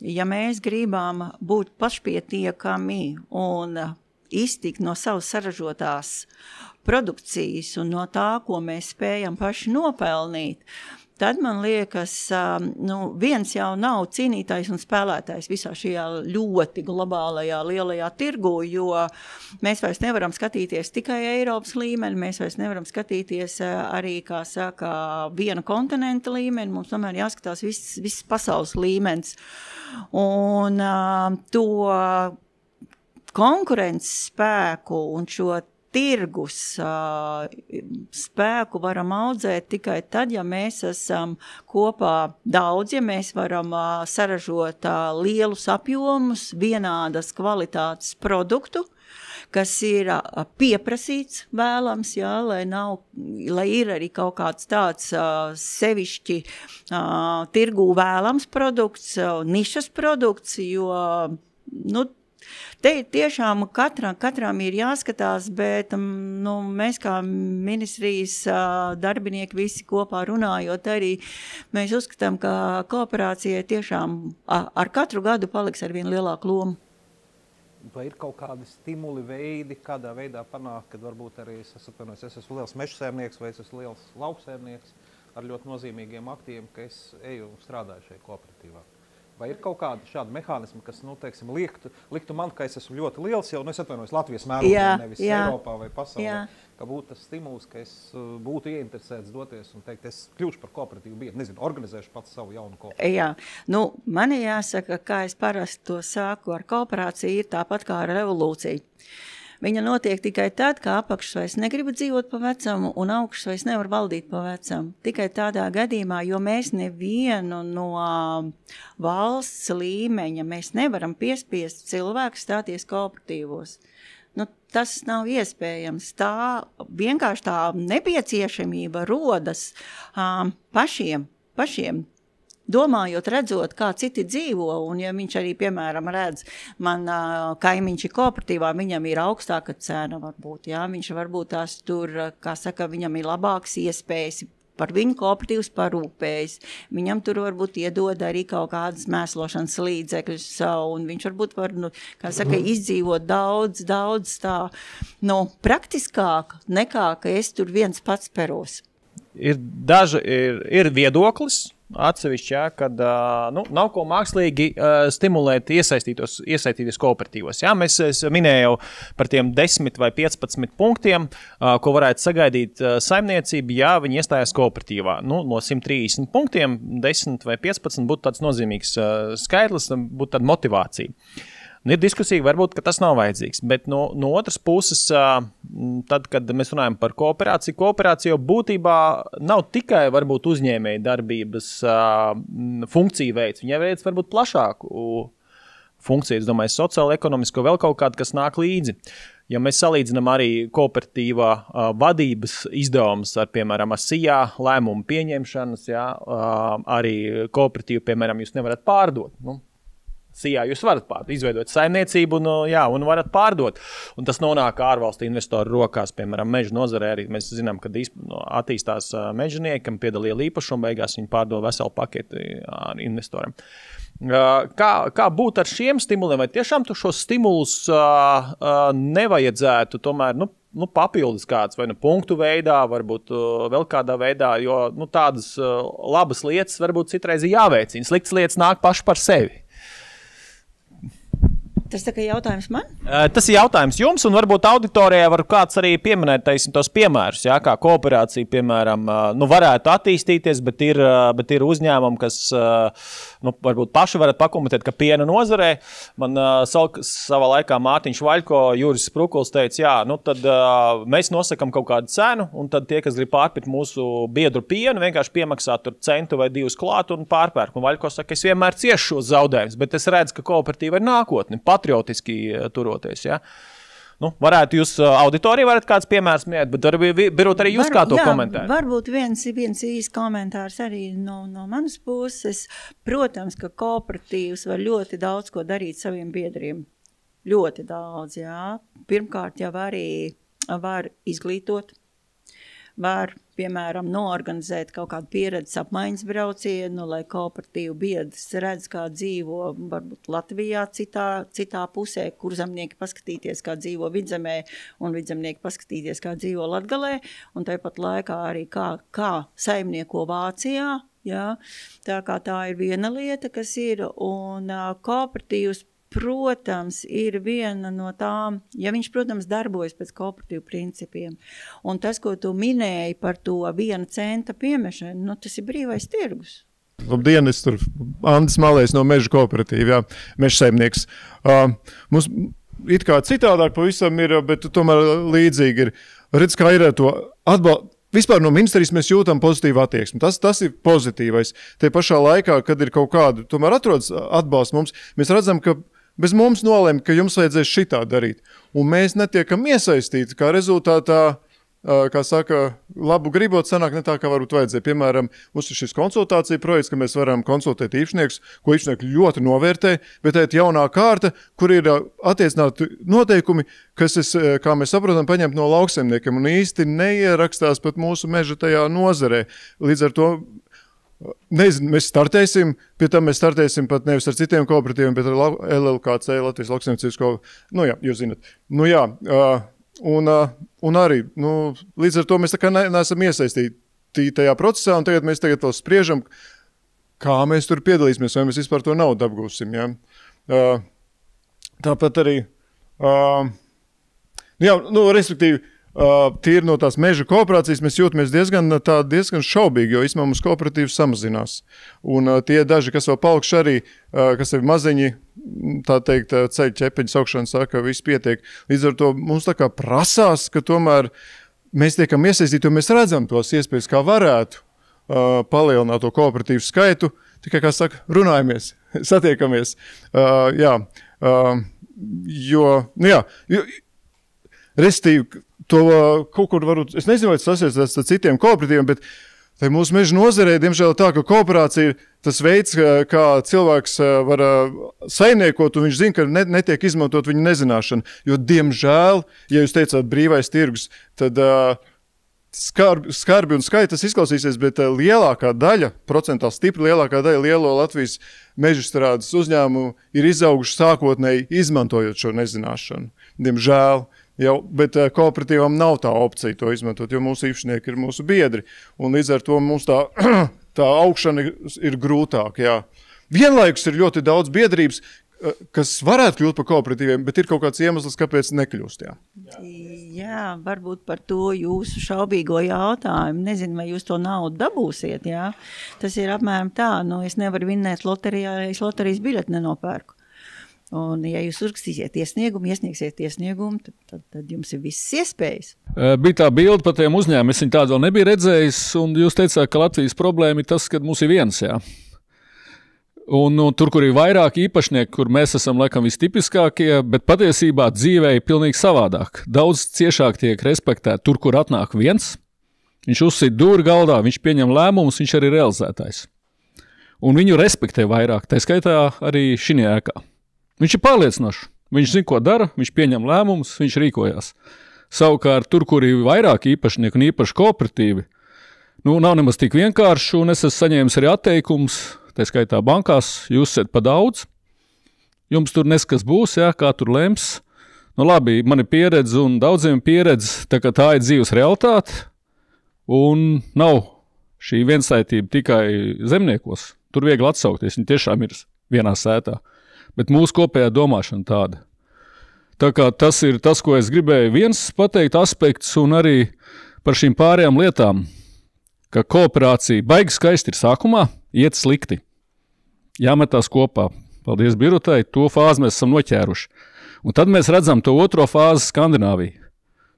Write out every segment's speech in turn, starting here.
ja mēs gribam būt pašpietiekami un iztikt no savas saražotās produkcijas un no tā, ko mēs spējam paši nopelnīt, tad man liekas, viens jau nav cīnītājs un spēlētājs visā šajā ļoti globālajā lielajā tirgu, jo mēs vairs nevaram skatīties tikai Eiropas līmeni, mēs vairs nevaram skatīties arī, kā saka, viena kontinenta līmeni, mums tomēr jāskatās viss pasaules līmenis. Un to konkurences spēku un šo tirgus spēku varam audzēt tikai tad, ja mēs esam kopā daudz, ja mēs varam saražot lielus apjomus, vienādas kvalitātes produktu, kas ir pieprasīts vēlams, jā, lai ir arī kaut kāds tāds sevišķi tirgū vēlams produkts, nišas produkts, jo, te tiešām katram ir jāskatās, bet mēs kā ministrijas darbinieki visi kopā runājot arī, mēs uzskatām, ka kooperācijai tiešām ar katru gadu paliks ar vien lielāku lomu. Vai ir kaut kādi stimuli veidi, kādā veidā panākt, kad varbūt arī es esmu liels mežsēmnieks vai es esmu liels lauksēmnieks ar ļoti nozīmīgiem aktīviem, ka es eju un strādāju šajā kooperatīvā? Vai ir kaut kāda šāda mehānisma, kas, teiksim, liktu man, ka es esmu ļoti liels jau, es atvainojos Latvijas mērogā, nevis Eiropā vai pasaulē, ka būtu tas stimuls, ka es būtu ieinteresēts doties un teikt, es kļūšu par kooperatīvu biedru, nezinu, organizēšu pats savu jaunu kooperatīvu. Jā, man jāsaka, kā es parasti to sāku ar kooperāciju, ir tāpat kā ar revolūciju. Viņa notiek tikai tad, ka apakšs vairs negrib dzīvot pa vecamu un augšs vairs nevar valdīt pa vecamu. Tikai tādā gadījumā, jo mēs nevienu no valsts līmeņa, mēs nevaram piespiest cilvēku stāties kooperatīvos. Tas nav iespējams. Vienkārši tā nepieciešamība rodas pašiem. Domājot, redzot, kā citi dzīvo, un ja viņš arī, piemēram, redz, man kaimiņš ir kooperatīvā, viņam ir augstāka cena varbūt, jā, viņš varbūt tās tur, kā saka, viņam ir labāks iespējas, par viņu kooperatīvs parūpējas, viņam tur varbūt iedod arī kaut kādas mēslošanas līdzekļus, un viņš varbūt var, kā saka, izdzīvot daudz tā, praktiskāk nekā, ka es tur viens pats peros. Ir viedoklis, atsevišķi, kad nav ko mākslīgi stimulēt iesaistīties kooperatīvos. Jā, es minēju par tiem 10 vai 15 punktiem, ko varētu sagaidīt saimniecība, ja viņi iestājās kooperatīvā. No 130 punktiem 10 vai 15 būtu tāds nozīmīgs skaitlis, būtu tāda motivācija. Ir diskusija, varbūt, ka tas nav vajadzīgs, bet no otras puses, tad, kad mēs runājam par kooperāciju jau būtībā nav tikai varbūt uzņēmēja darbības funkcija veids, viņa veids varbūt plašāku funkciju, es domāju, sociālo, ekonomisko, vēl kaut kādu, kas nāk līdzi. Ja mēs salīdzinām arī kooperatīvā vadības izdevumus ar, piemēram, SIA lēmumu pieņemšanas, arī kooperatīvu, piemēram, jūs nevarat pārdot, SIA jūs varat izveidot saimniecību un varat pārdot. Un tas nonāk ārvalstu investoru rokās, piemēram, meža nozarē arī. Mēs zinām, kad attīstās mežaniekam, piedalīja īpašumu, beigās viņi pārdod veselu paketi investoram. Kā būt ar šiem stimuliem? Vai tiešām šos stimulus nevajadzētu tomēr, papildus kāds vai punktu veidā, varbūt vēl kādā veidā, jo tādas labas lietas varbūt citreiz ir jāveicina. Sliktas lietas nāk paši par sevi. Tas tā kā jautājums man? Tas ir jautājums jums, un varbūt auditorijā var kāds arī pieminēt tos piemērus, kā kooperācija, piemēram, varētu attīstīties, bet ir uzņēmumi, kas varbūt paši varat pakomentēt, ka piena nozarē. Man savā laikā Mārtiņš Vaļko, Juris Sprukuls teica, tad mēs nosakam kaut kādu cenu, un tad tie, kas grib pārpirkt mūsu biedru pienu, vienkārši piemaksā tur centu vai divus klāt un pārpērk. Un Vaļko saka, es vienmēr ciešu šos zaudējumus, bet es redzu, ka kooperatīva ir nākotne. Patriotiski turoties, varētu jūs auditoriju varat kāds piemērs minēt, bet varbūt arī jūs kā to komentēt. Varbūt viens īsts komentārs arī no manas puses. Protams, ka kooperatīvs var ļoti daudz ko darīt saviem biedriem. Ļoti daudz, jā. Pirmkārt jau arī var izglītot, var, piemēram, noorganizēt kaut kādu pieredzes apmaiņas braucienu, lai kooperatīvu biedrs redz, kā dzīvo varbūt Latvijā citā pusē, kur zemnieki paskatīties, kā dzīvo Vidzemē, un vidzemnieki paskatīties, kā dzīvo Latgalē, un tāpat laikā arī kā saimnieko Vācijā. Jā. Tā kā tā ir viena lieta, kas ir, un kooperatīvs, protams, ir viena no tām, ja viņš, protams, darbojas pēc kooperatīvu principiem. Un tas, ko tu minēji par to 1 centa piemešanu, nu, tas ir brīvais tirgus. Labdien, es tur Andis Malējs no Meža kooperatīva, meža saimnieks. Mums it kā citādāk pavisam ir, bet tomēr līdzīgi ir. Redz, kā ir to atbalstu. Vispār no ministrijas mēs jūtam pozitīvu attieksmi. Tas ir pozitīvais. Te pašā laikā, kad ir kaut kāda, tomēr atrodas atbalsts mums, mēs redzam, ka bez mums nolēma, ka jums vajadzēs šitā darīt. Un mēs netiekam iesaistīti, kā rezultātā, kā saka, labu gribot sanāk ne tā, kā varbūt vajadzēja. Piemēram, mums ir šis konsultācija projekts, ka mēs varam konsultēt īpašniekus, ko īpašnieki ļoti novērtē, bet tā ir jaunā kārta, kur ir attiecināti noteikumi, kas, kā mēs saprotam, paņemt no lauksaimniekiem un īsti neierakstās pat mūsu meža tajā nozarē. Līdz ar to, nezinu, mēs startēsim, pie tam mēs startēsim pat nevis ar citiem kooperatīviem, bet ar LLKC, Latvijas lauksaimniecības kooperatīvu. Nu jā, jūs zinat. Nu jā, un arī, nu, līdz ar to mēs tā kā neesam iesaistīti tajā procesā, un tagad mēs vēl spriežam, kā mēs tur piedalīsimies, vai mēs vispār to naudu apgūsim. Ja? Tāpat arī, respektīvi, tīri no tās meža kooperācijas mēs jūtamies diezgan šaubīgi, jo īstenībā mums kooperatīvas samazinās. Un tie daži, kas vēl palikuši arī, kas ir maziņi, tā teikt, ceļu ķepeņu saukšana saka, viss pietiek. Līdz ar to mums tā kā prasās, ka tomēr mēs tiekam iesaistīti, jo mēs redzam tos iespējas, kā varētu palielināt to kooperatīvu skaitu, tikai, kā saka, runājamies, satiekamies. Restīvi, to kaut kur varbūt, es nezinu, vai tas sasies ar citiem kooperatīviem, bet tai mūsu meža nozarē, diemžēl tā, ka kooperācija ir tas veids, kā cilvēks var saimniekot, un viņš zina, ka netiek izmantot viņa nezināšana. Jo, diemžēl, ja jūs teicāt brīvais tirgus, tad skarbi un skaiti tas izklausīsies, bet lielākā daļa, procentāli stipri lielākā daļa lielo Latvijas mežstrādes uzņēmumu ir izauguši sākotnēji izmantojot šo nezināšanu. Diemžēl. Bet kooperatīvam nav tā opcija to izmantot, jo mūsu īpašnieki ir mūsu biedri. Un līdz ar to mums tā augšana ir grūtāk. Jā. Vienlaikus ir ļoti daudz biedrības, kas varētu kļūt par kooperatīviem, bet ir kaut kāds iemesls, kāpēc nekļūst. Jā, varbūt par to jūsu šaubīgo jautājumu. Nezinu, vai jūs to naudu dabūsiet. Jā. Tas ir apmēram tā, es nevaru vinnēt loterijā, ja es loterijas biļeti nenopērku. Un, ja jūs uzrakstīsiet iesniegsiet iesniegumu, tad jums ir visas iespējas. Bija tā bilde par tiem uzņēmumiem, es viņu tādu vēl nebiju redzējis, un jūs teicāt, ka Latvijas problēma ir tas, ka mums ir viens, jā. Un tur, kur ir vairāk īpašnieki, kur mēs esam laikam vistipiskākie, bet patiesībā dzīvē ir pilnīgi savādāk. Daudz ciešāk tiek respektēt tur, kur atnāk viens. Viņš uzsit dūri galdā, viņš pieņem lēmumus, viņš arī realizētājs. Un viņu respektē vairāk, tā skaitā arī šī ēkā. Viņš ir pārliecinošs, viņš zina, ko dara, viņš pieņem lēmumus, viņš rīkojās. Savukārt, tur, kur ir vairāk īpašnieku un īpaši kooperatīvi, nav nemaz tik vienkārši, un es esmu saņēmis arī atteikums, tā skaitā bankās, jūs esat pa daudz, jums tur neskas būs, jā, kā tur lems. Labi, man ir pieredze un daudziem pieredze, tā ir dzīves realitāte, un nav šī viensaitība tikai zemniekos. Tur viegli atsaukties, viņi tiešām ir vienā sētā. Bet mūsu kopējā domāšana tāda. Tā kā tas ir tas, ko es gribēju viens pateikt aspekts, un arī par šīm pārējām lietām, ka kooperācija baigi skaisti ir sākumā, iet slikti. Jāmetās kopā. Paldies Birutai, to fāzi mēs esam noķēruši. Un tad mēs redzam to otro fāzi Skandināviju.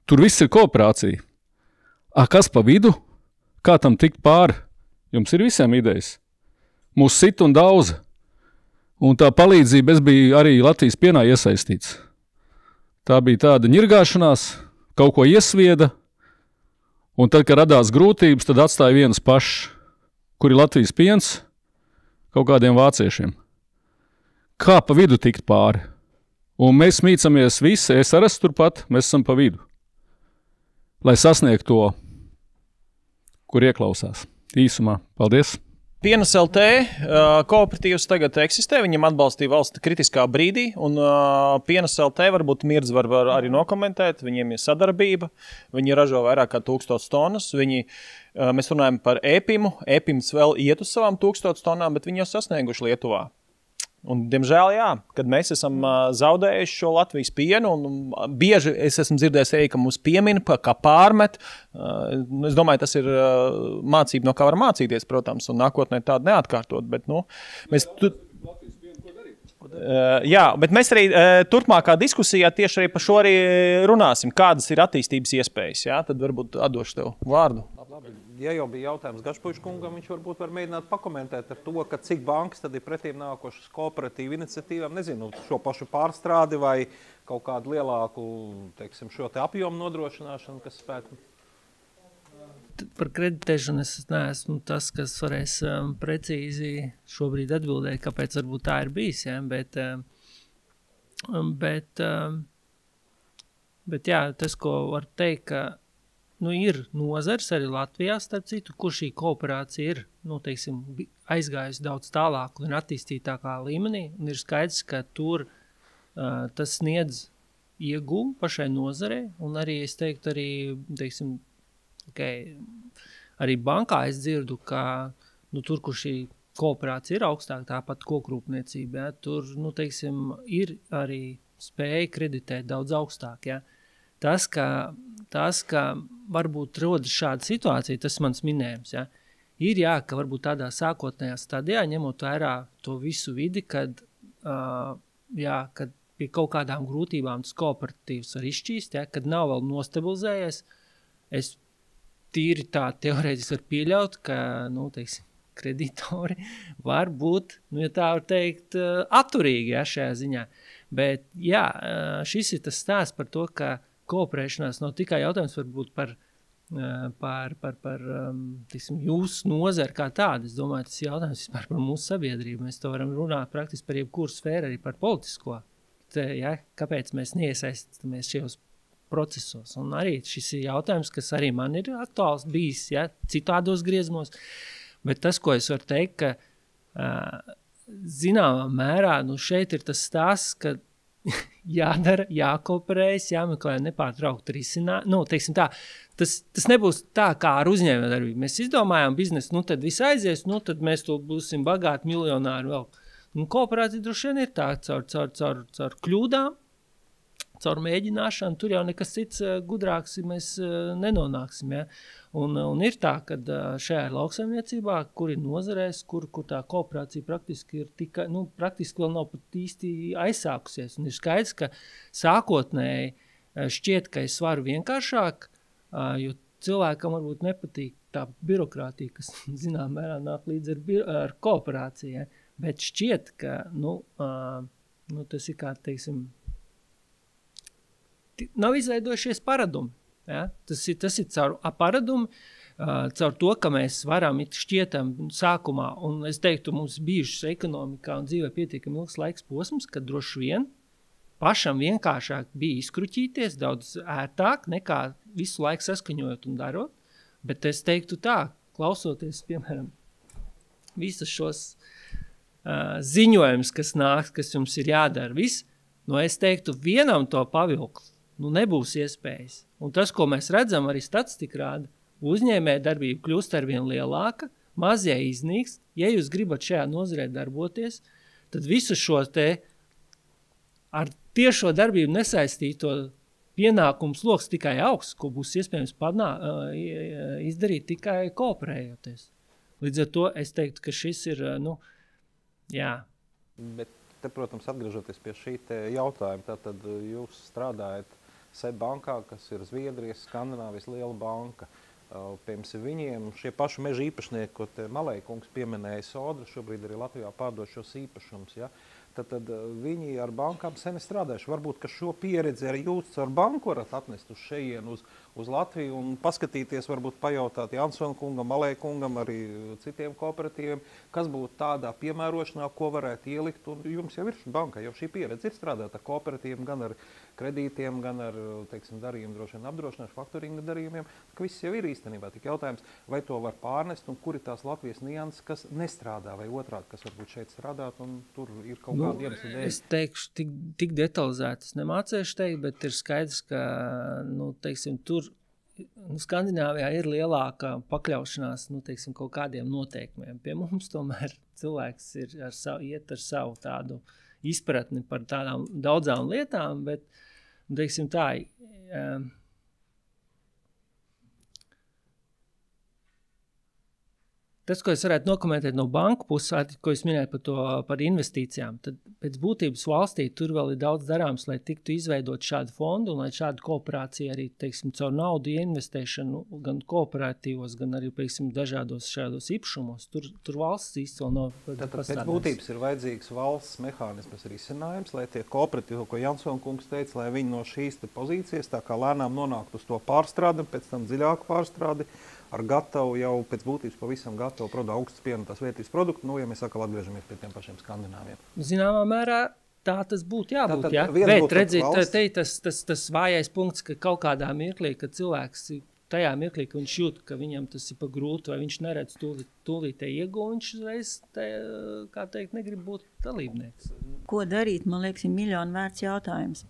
Tur viss ir kooperācija. Kas pa vidu? Kā tam tikt pāri? Jums ir visiem idejas. Mūs sit un daudz. Un tā palīdzība, es biju arī Latvijas pienā iesaistīts. Tā bija tāda ņirgāšanās, kaut ko iesvieda, un tad, kad radās grūtības, tad atstāja vienas pašas, kur ir Latvijas piens, kaut kādiem vāciešiem. Kā pa vidu tikt pāri? Un mēs mīcamies visi, es arī esmu turpat, mēs esam pa vidu. Lai sasniegtu to kur ieklausās. Īsumā, paldies! Pienas LT kooperatīvs tagad eksistē, viņam atbalstīja valsts kritiskā brīdī, un Pienas LT varbūt Mirdz var arī nokomentēt, viņiem ir sadarbība, viņi ražo vairāk kā 1000 tonnas, mēs runājam par Epimu, Epims vēl iet uz savām 1000 tonnām, bet viņi jau sasnieguši Lietuvā. Un, diemžēl, jā, kad mēs esam zaudējuši šo Latvijas pienu, un bieži es esmu dzirdējis arī, ka mums piemina, kā pārmet. Es domāju, tas ir mācība, no kā var mācīties, protams, un nākotnē tādu neatkārtot. Bet, mēs jā, bet mēs arī turpmākā diskusijā tieši arī par šo arī runāsim, kādas ir attīstības iespējas. Jā? Tad varbūt atdošu tev vārdu. Labi. Ja jau bija jautājums Gašpuiša kungam, viņš varbūt var mēģināt pakomentēt ar to, ka cik bankas tad ir pretīm nākošas kooperatīvu iniciatīvām, nezinu, šo pašu pārstrādi vai kaut kādu lielāku, teiksim, šo te apjomu nodrošināšanu, kas spētu. Par kreditēšanu es neesmu tas, kas varēs precīzi šobrīd atbildēt, kāpēc varbūt tā ir bijis, ja? Bet jā, tas, ko var teikt, ka ir nozars arī Latvijā, starp citu, kur šī kooperācija ir, teiksim, aizgājusi daudz tālāk un attīstītākā līmenī, un ir skaidrs, ka tur tas sniedz ieguvumu pašai nozarei, un arī, es teiktu, arī, teiksim, arī bankā es dzirdu, ka tur, kur šī kooperācija ir augstāk, tāpat kokrūpniecība, ja, tur, teiksim, ir arī spēja kreditēt daudz augstāk, ja. Tas, ka varbūt rodas šāda situācija, tas mans minējums, ja, ir jā, ka varbūt tādā sākotnējā stadijā, ņemot vērā to visu vidi, kad pie kaut kādām grūtībām tas kooperatīvs var izšķīst, ja, kad nav vēl nostabilizējies, es tīri tā teorētiski var pieļaut, ka, teiksim, kreditori var būt, ja tā var teikt, atturīgi, ja, šajā ziņā. Bet, jā, šis ir tas stāsts par to, ka kooperēšanās nav tikai jautājums varbūt par tiksim, jūsu nozari kā tādu. Es domāju, tas ir jautājums vispār par mūsu sabiedrību. Mēs to varam runāt praktiski par jebkuru sfēru, arī par politisko. Ja, kāpēc mēs neiesaistamies šajos procesos. Un arī šis ir jautājums, kas arī man ir aktuāls bijis, ja, citādos griezumos. Bet tas, ko es varu teikt, ka zināmā mērā, šeit ir tas stāsts, ka jādara, jākooperējas, jāmeklē nepārtraukt risināt. Teiksim tā, tas nebūs tā kā ar uzņēmējdarbību. Mēs izdomājām biznesu, tad viss aizies, tad mēs to būsim bagāti miljonāri vēl. Kooperācija droši vien ir tā, caur kļūdām, caur mēģināšanu, tur jau nekas cits gudrāks mēs nenonāksim. Ja? Un ir tā, ka šajā lauksaimniecībā, kur ir nozarēs, kur tā kooperācija praktiski ir tikai, praktiski vēl nav pat īsti aizsākusies. Un ir skaidrs, ka sākotnēji šķiet, ka es varu vienkāršāk, jo cilvēkam varbūt nepatīk tā birokrātija, kas zinām mērā nāk līdz ar kooperāciju. Ja? Bet šķiet, ka tas ir kā, teiksim, nav izveidojušies paradumi. Ja? Tas ir caur paradumu, caur to, ka mēs varam šķietam sākumā, un es teiktu, mums bijušas ekonomikā un dzīvē pietiekami ilgs laiks posms, kad droši vien pašam vienkāršāk bija izkruķīties daudz ērtāk nekā visu laiku saskaņojot un darot, bet es teiktu tā, klausoties, piemēram, visus šos ziņojumus, kas nāk, kas jums ir jādara, viss, es teiktu, vienam to pavilkt, nebūs iespējas. Un tas, ko mēs redzam, arī statistika rāda, uzņēmējdarbība kļūst arvien lielāka, mazie iznīkst. Ja jūs gribat šajā nozarē darboties, tad visu šo te ar tiešo darbību nesaistīto pienākumu sloks tikai augsts, ko būs iespējams izdarīt tikai kooperējoties. Līdz ar to es teiktu, ka šis ir, jā. Bet te, protams, atgriežoties pie šī jautājuma, tātad jūs strādājat SEB bankā, kas ir Zviedrijas, Skandināvijas liela banka. Piemēram, viņiem šie paši meža īpašnieki, ko te Malejkungs pieminēja, Sodra šobrīd arī Latvijā pārdod šos īpašumus. Ja? tad viņi ar bankām sen ir strādājuši. Varbūt, ka šo pieredzi arī jūs ar banku varat atnest uz šejienu, uz Latviju un paskatīties, varbūt pajautāt Jansona kungam, Malē kungam, arī citiem kooperatīviem, kas būtu tādā piemērošanā, ko varētu ielikt. Un jums jau ir banka, jau šī pieredze ir strādāt ar kooperatīviem, gan ar kredītiem, gan ar, teiksim, darījumu droši vien apdrošināšanu, faktoringa darījumiem, ka viss jau ir īstenībā. Tik jautājums, vai to var pārnest un kur ir tās Latvijas nianses, kas nestrādā, vai otrādi, kas varbūt šeit strādāt un tur ir kaut kāda iemesla dēļ. Es teikšu, tik detalizēti es nemācēšu teikt, bet ir skaidrs, ka, teiksim, tur Skandināvijā ir lielāka pakļaušanās, teiksim, kaut kādiem noteikumiem. Pie mums tomēr cilvēks ir iet ar savu tādu izpratni par tādām daudzām lietām, bet, teiksim, tā, tas, ko es varētu nokomentēt no banku puses, ko es minēju par investīcijām, tad pēc būtības valstī tur vēl ir daudz darāms, lai tiktu izveidot šādu fondu un lai šādu kooperāciju arī, teiksim, caur naudu investēšanu gan kooperatīvos, gan arī, teiksim, dažādos šādos īpašumos. Tur valsts īsti vēl nav pēc būtības ir vajadzīgs valsts mehānismas risinājums, lai tie kooperatīvi, ko Jansona kungs teica, lai viņi no šīs pozīcijas tā kā lēnām nonāktu uz to pārstrādi, pēc tam dziļāku pārstrādi, ar gatavu, jau pēc būtības pavisam gatavu produktu, augstas pievienotās vērtības produktu, ja mēs atkal atgriežamies pie tiem pašiem skandināviem. Zināmā mērā tā tas būtu jābūt, jā. Bet redziet, tas vājais punkts, ka kaut kādā mirklī, kad cilvēks tajā mirklī, ka viņš jūt, ka viņam tas ir pa grūti, vai viņš neredz tūlītē ieguvu, viņš uzreiz, kā teikt, negrib būt dalībnieks. Ko darīt, man liekas, ir miljonu vērts jautājums.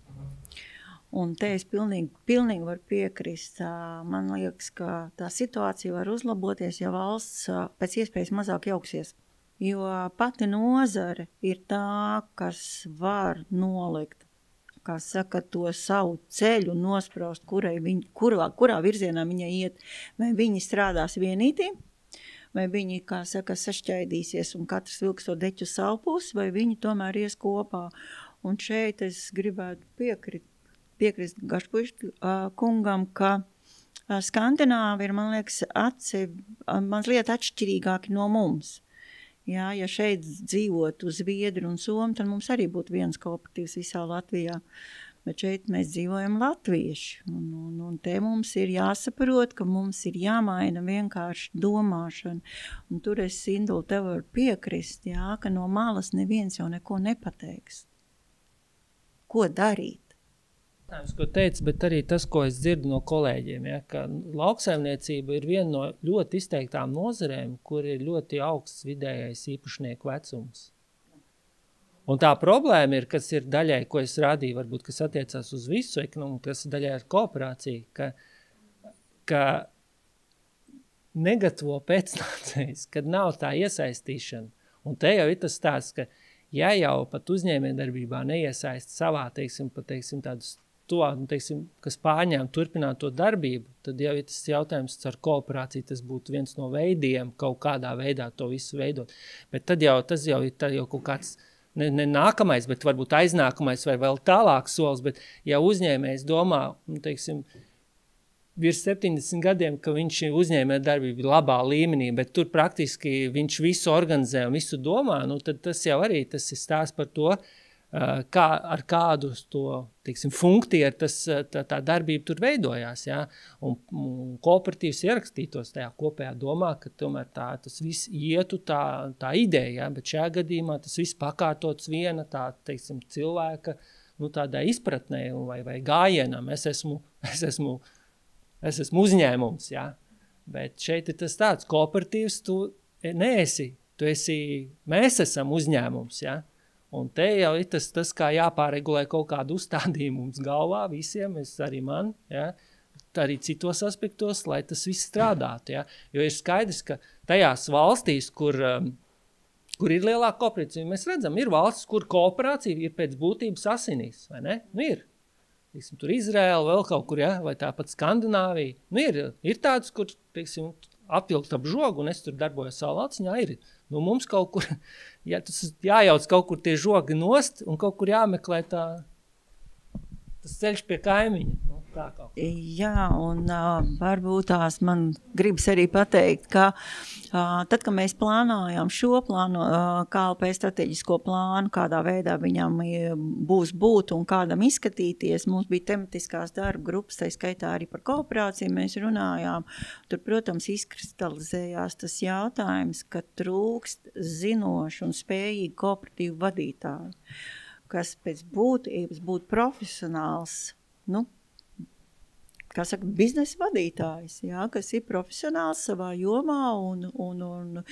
Un te es pilnīgi varu piekrist. Man liekas, ka tā situācija var uzlaboties, ja valsts pēc iespējas mazāk jauksies. Jo pati nozare ir tā, kas var nolikt, kā saka, to savu ceļu nospraust, kurā virzienā viņa iet. Vai viņi strādās vienītī, vai viņi, kā saka, sašķaidīsies un katrs vilks to deķu savu pusi, vai viņi tomēr ies kopā. Un šeit es gribētu piekrist Gašpuiša kungam, ka Skandināvi ir, man liekas, mazliet atšķirīgāki no mums. Jā, ja šeit dzīvotu Zviedri un Somi, tad mums arī būtu viens kooperatīvs visā Latvijā. Bet šeit mēs dzīvojam latvieši. Un te mums ir jāsaprot, ka mums ir jāmaina vienkārši domāšana. Un tur es, Indula, tev varu piekrist, jā, ka no malas neviens jau neko nepateiks. Ko darīt? Ko teicu, bet arī tas, ko es dzirdu no kolēģiem, ja, ka lauksaimniecība ir viena no ļoti izteiktām nozarēm, kur ir ļoti augsts vidējais īpašnieku vecums. Un tā problēma ir, kas ir daļai, ko es rādīju, varbūt, kas attiecās uz visu ekonomiku, kas ir daļai ar kooperāciju, ka negatavo pēcnācējs, kad nav tā iesaistīšana. Un te jau ir tas stāsts, ka ja jau pat uzņēmējdarbībā neiesaist savā, teiksim, tādus kas pārņēma turpināt to darbību, tad jau ir tas jautājums ar kooperāciju, tas būtu viens no veidiem, kaut kādā veidā to visu veidot. Bet tad jau tas jau ir kaut kāds, ne nākamais, bet varbūt aiznākamais vai vēl tālāks solis, bet ja uzņēmējs domā, teiksim, virs 70 gadiem, ka viņš uzņēmē darbību labā līmenī, bet tur praktiski viņš visu organizē un visu domā, tad tas jau arī tas ir stāsts par to, ar kādu to, teiksim, funkciju tā darbība tur veidojās, jā, un kooperatīvs ierakstītos tajā kopējā domā, ka tomēr tas viss ietu tā ideja, jā, bet šajā gadījumā tas viss pakārtots viena tā, teiksim, cilvēka, tādā izpratnē vai gājienam. Es esmu uzņēmums, jā, bet šeit ir tas tāds, kooperatīvs tu neesi, mēs esam uzņēmums, jā. Un te jau ir tas kā jāpāregulē kaut kādu uzstādījumu mums galvā visiem, arī man, ja, arī citos aspektos, lai tas viss strādātu. Ja. Jo ir skaidrs, ka tajās valstīs, kur ir lielāka kooperācija, mēs redzam, ir valstis, kur kooperācija ir pēc būtības asinīs, vai ne? Ir. Teiksim, tur Izraēla, vēl kaut kur, ja, vai tāpat Skandināvija. Ir tāds, kur, teiksim, apvilkt ap žogu, un es tur darbojos savā lauciņā, ir. Mums kaut kur, tas jājauc kaut kur tie žogi nost, un kaut kur jāmeklē tas ceļš pie kaimiņa. Jā, un varbūt tās man gribas arī pateikt, ka tad, kad mēs plānojam šo plānu, KLP strateģisko plānu, kādā veidā viņam būs būt un kādam izskatīties, mums bija tematiskās darba grupas, tai skaitā arī par kooperāciju mēs runājām. Tur, protams, izkristalizējās tas jautājums, ka trūkst zinošu un spējīgu kooperatīvu vadītāju, kas pēc būtības būtu profesionāls, kā saka, biznesa vadītājs, jā, kas ir profesionāls savā jomā un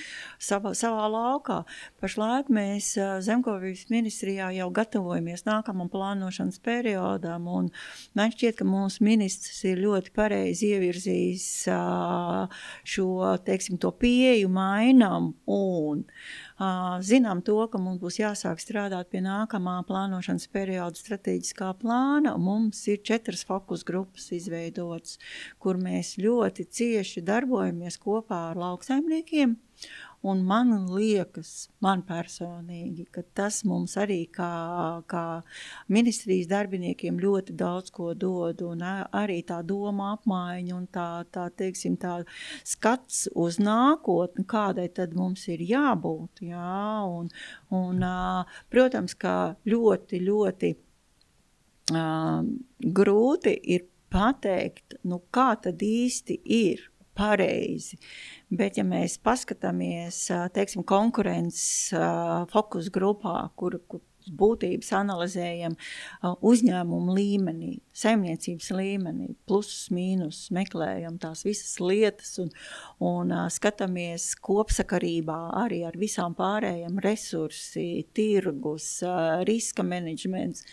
savā laukā. Pašlaik mēs Zemkopības ministrijā jau gatavojamies nākamam plānošanas periodam, un man šķiet, ka mūsu ministrs ir ļoti pareizi ievirzījis šo, teiksim, to pieeju mainam un zinām to, ka mums būs jāsāk strādāt pie nākamā plānošanas perioda strateģiskā plāna. Mums ir 4 fokus grupas izveidotas, kur mēs ļoti cieši darbojamies kopā ar lauksaimniekiem. Un man liekas, man personīgi, ka tas mums arī kā ministrijas darbiniekiem ļoti daudz ko dod, un arī tā doma apmaiņa un tā teiksim, tā skats uz nākotni, kādai tad mums ir jābūt, jā, un protams, ka ļoti, ļoti grūti ir pateikt, kā tad īsti ir pareizi. Bet, ja mēs paskatāmies, teiksim, konkurences fokus grupā, kur būtības analizējam uzņēmumu līmenī, saimniecības līmenī, plusus, mīnus, meklējam tās visas lietas un skatāmies kopsakarībā arī ar visām pārējiem resursi, tirgus, riska menedžments.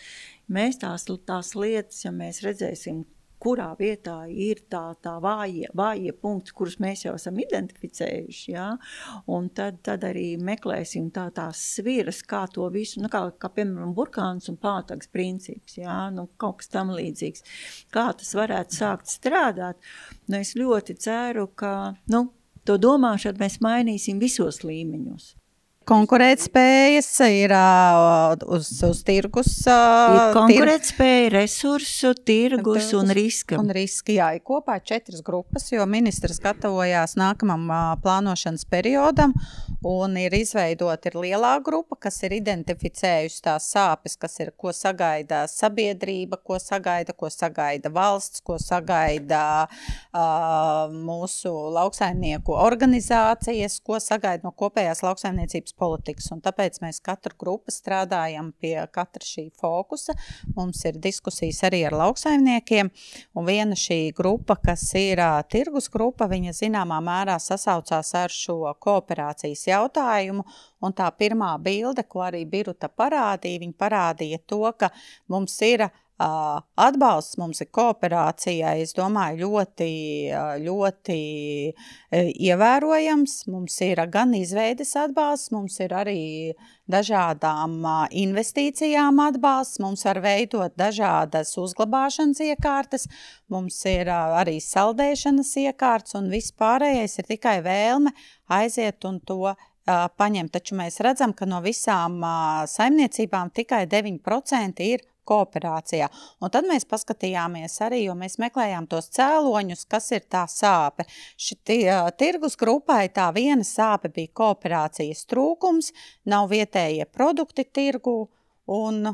Mēs tās lietas, ja mēs redzēsim, kurā vietā ir tā vājie punkti, kurus mēs jau esam identificējuši, jā, un tad arī meklēsim tās sviras, kā to visu, kā piemēram burkāns un pātags princips, jā, kaut kas tam līdzīgs. Kā tas varētu sākt strādāt? Es ļoti ceru, ka, to domāšanu mēs mainīsim visos līmeņos. Konkurētspējas ir uz tirgus. Ir konkurētspēja, resursu, tirgus un riska. Un riski, jā, ir kopā 4 grupas, jo ministrs gatavojās nākamam plānošanas periodam un ir izveidota lielā grupa, kas ir identificējusi tās sāpes, kas ir, ko sagaida sabiedrība, ko sagaida valsts, ko sagaida mūsu lauksaimnieku organizācijas, ko sagaida no kopējās lauksaimniecības politikas, un tāpēc mēs katru grupu strādājam pie katra šī fokusa. Mums ir diskusijas arī ar lauksaimniekiem, un viena šī grupa, kas ir tirgus grupa, viņa zināmā mērā sasaucās ar šo kooperācijas jautājumu, un tā pirmā bilde, ko arī Biruta parādīja, viņa parādīja to, ka mums ir atbalsts, mums ir kooperācijai, es domāju, ļoti ievērojams. Mums ir gan izveides atbalsts, mums ir arī dažādām investīcijām atbalsts, mums var veidot dažādas uzglabāšanas iekārtas, mums ir arī saldēšanas iekārtas, un viss pārējais ir tikai vēlme aiziet un to paņemt. Taču mēs redzam, ka no visām saimniecībām tikai 9% ir kooperācijā. Un tad mēs paskatījāmies arī, jo mēs meklējām tos cēloņus, kas ir tā sāpe. Tirgus grupai tā viena sāpe bija kooperācijas trūkums, nav vietējie produkti tirgu un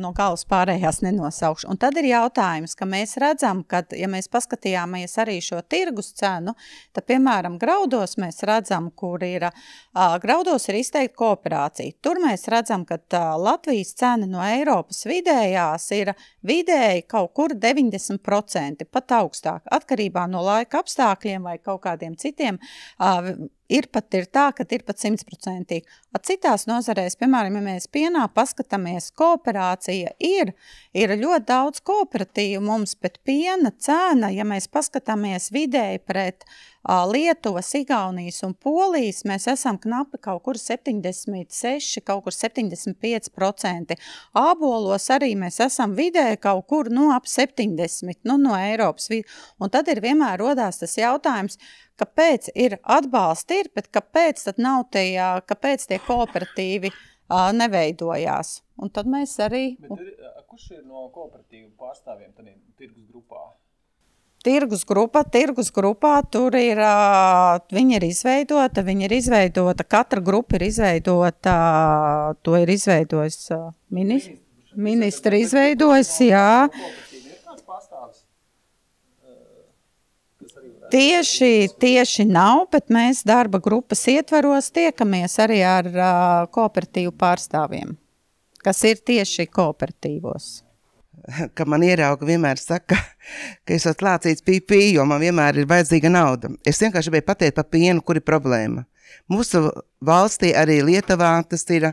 no galvas pārējās nenosaukšu. Un tad ir jautājums, ka mēs redzam, ka, ja mēs paskatījāmies arī šo tirgus cenu, tad, piemēram, graudos mēs redzam, kur ir, graudos ir izteikti kooperācija. Tur mēs redzam, ka Latvijas cena no Eiropas vidējās ir vidēji kaut kur 90%, pat augstāk, atkarībā no laika apstākļiem vai kaut kādiem citiem. Ir tā, ka ir pat 100%. Citās nozarēs, piemēram, ja mēs pienā paskatāmies, kooperācija ir ļoti daudz kooperatīvu mums, bet piena cena, ja mēs paskatāmies vidēji pret Lietuvas, Igaunijas un Polijas, mēs esam knapi kaut kur 76, kaut kur 75%. Ābolos arī mēs esam vidēji kaut kur ap 70, no Eiropas. Un tad ir vienmēr rodās tas jautājums, kāpēc ir atbalsti, bet kāpēc tad nav kāpēc tie kooperatīvi neveidojās. Un tad mēs arī... Kur Kurš ir no kooperatīvu pārstāvjiem tādā tirgus grupā? Tirgus grupā tur ir, viņa ir izveidota, katra grupa ir izveidota, to ir izveidojis ministra izveidojis, jā. Ir kāds pārstāvis? Tieši nav, bet mēs darba grupas ietvaros tiekamies arī ar kooperatīvu pārstāvjiem, kas ir tieši kooperatīvos. Ka man ierauga vienmēr saka, ka es esmu lācīts pīpī, jo man vienmēr ir vajadzīga nauda. Es vienkārši gribēju pateikt par pienu, kur ir problēma. Mūsu valstī arī Lietuvā tas ir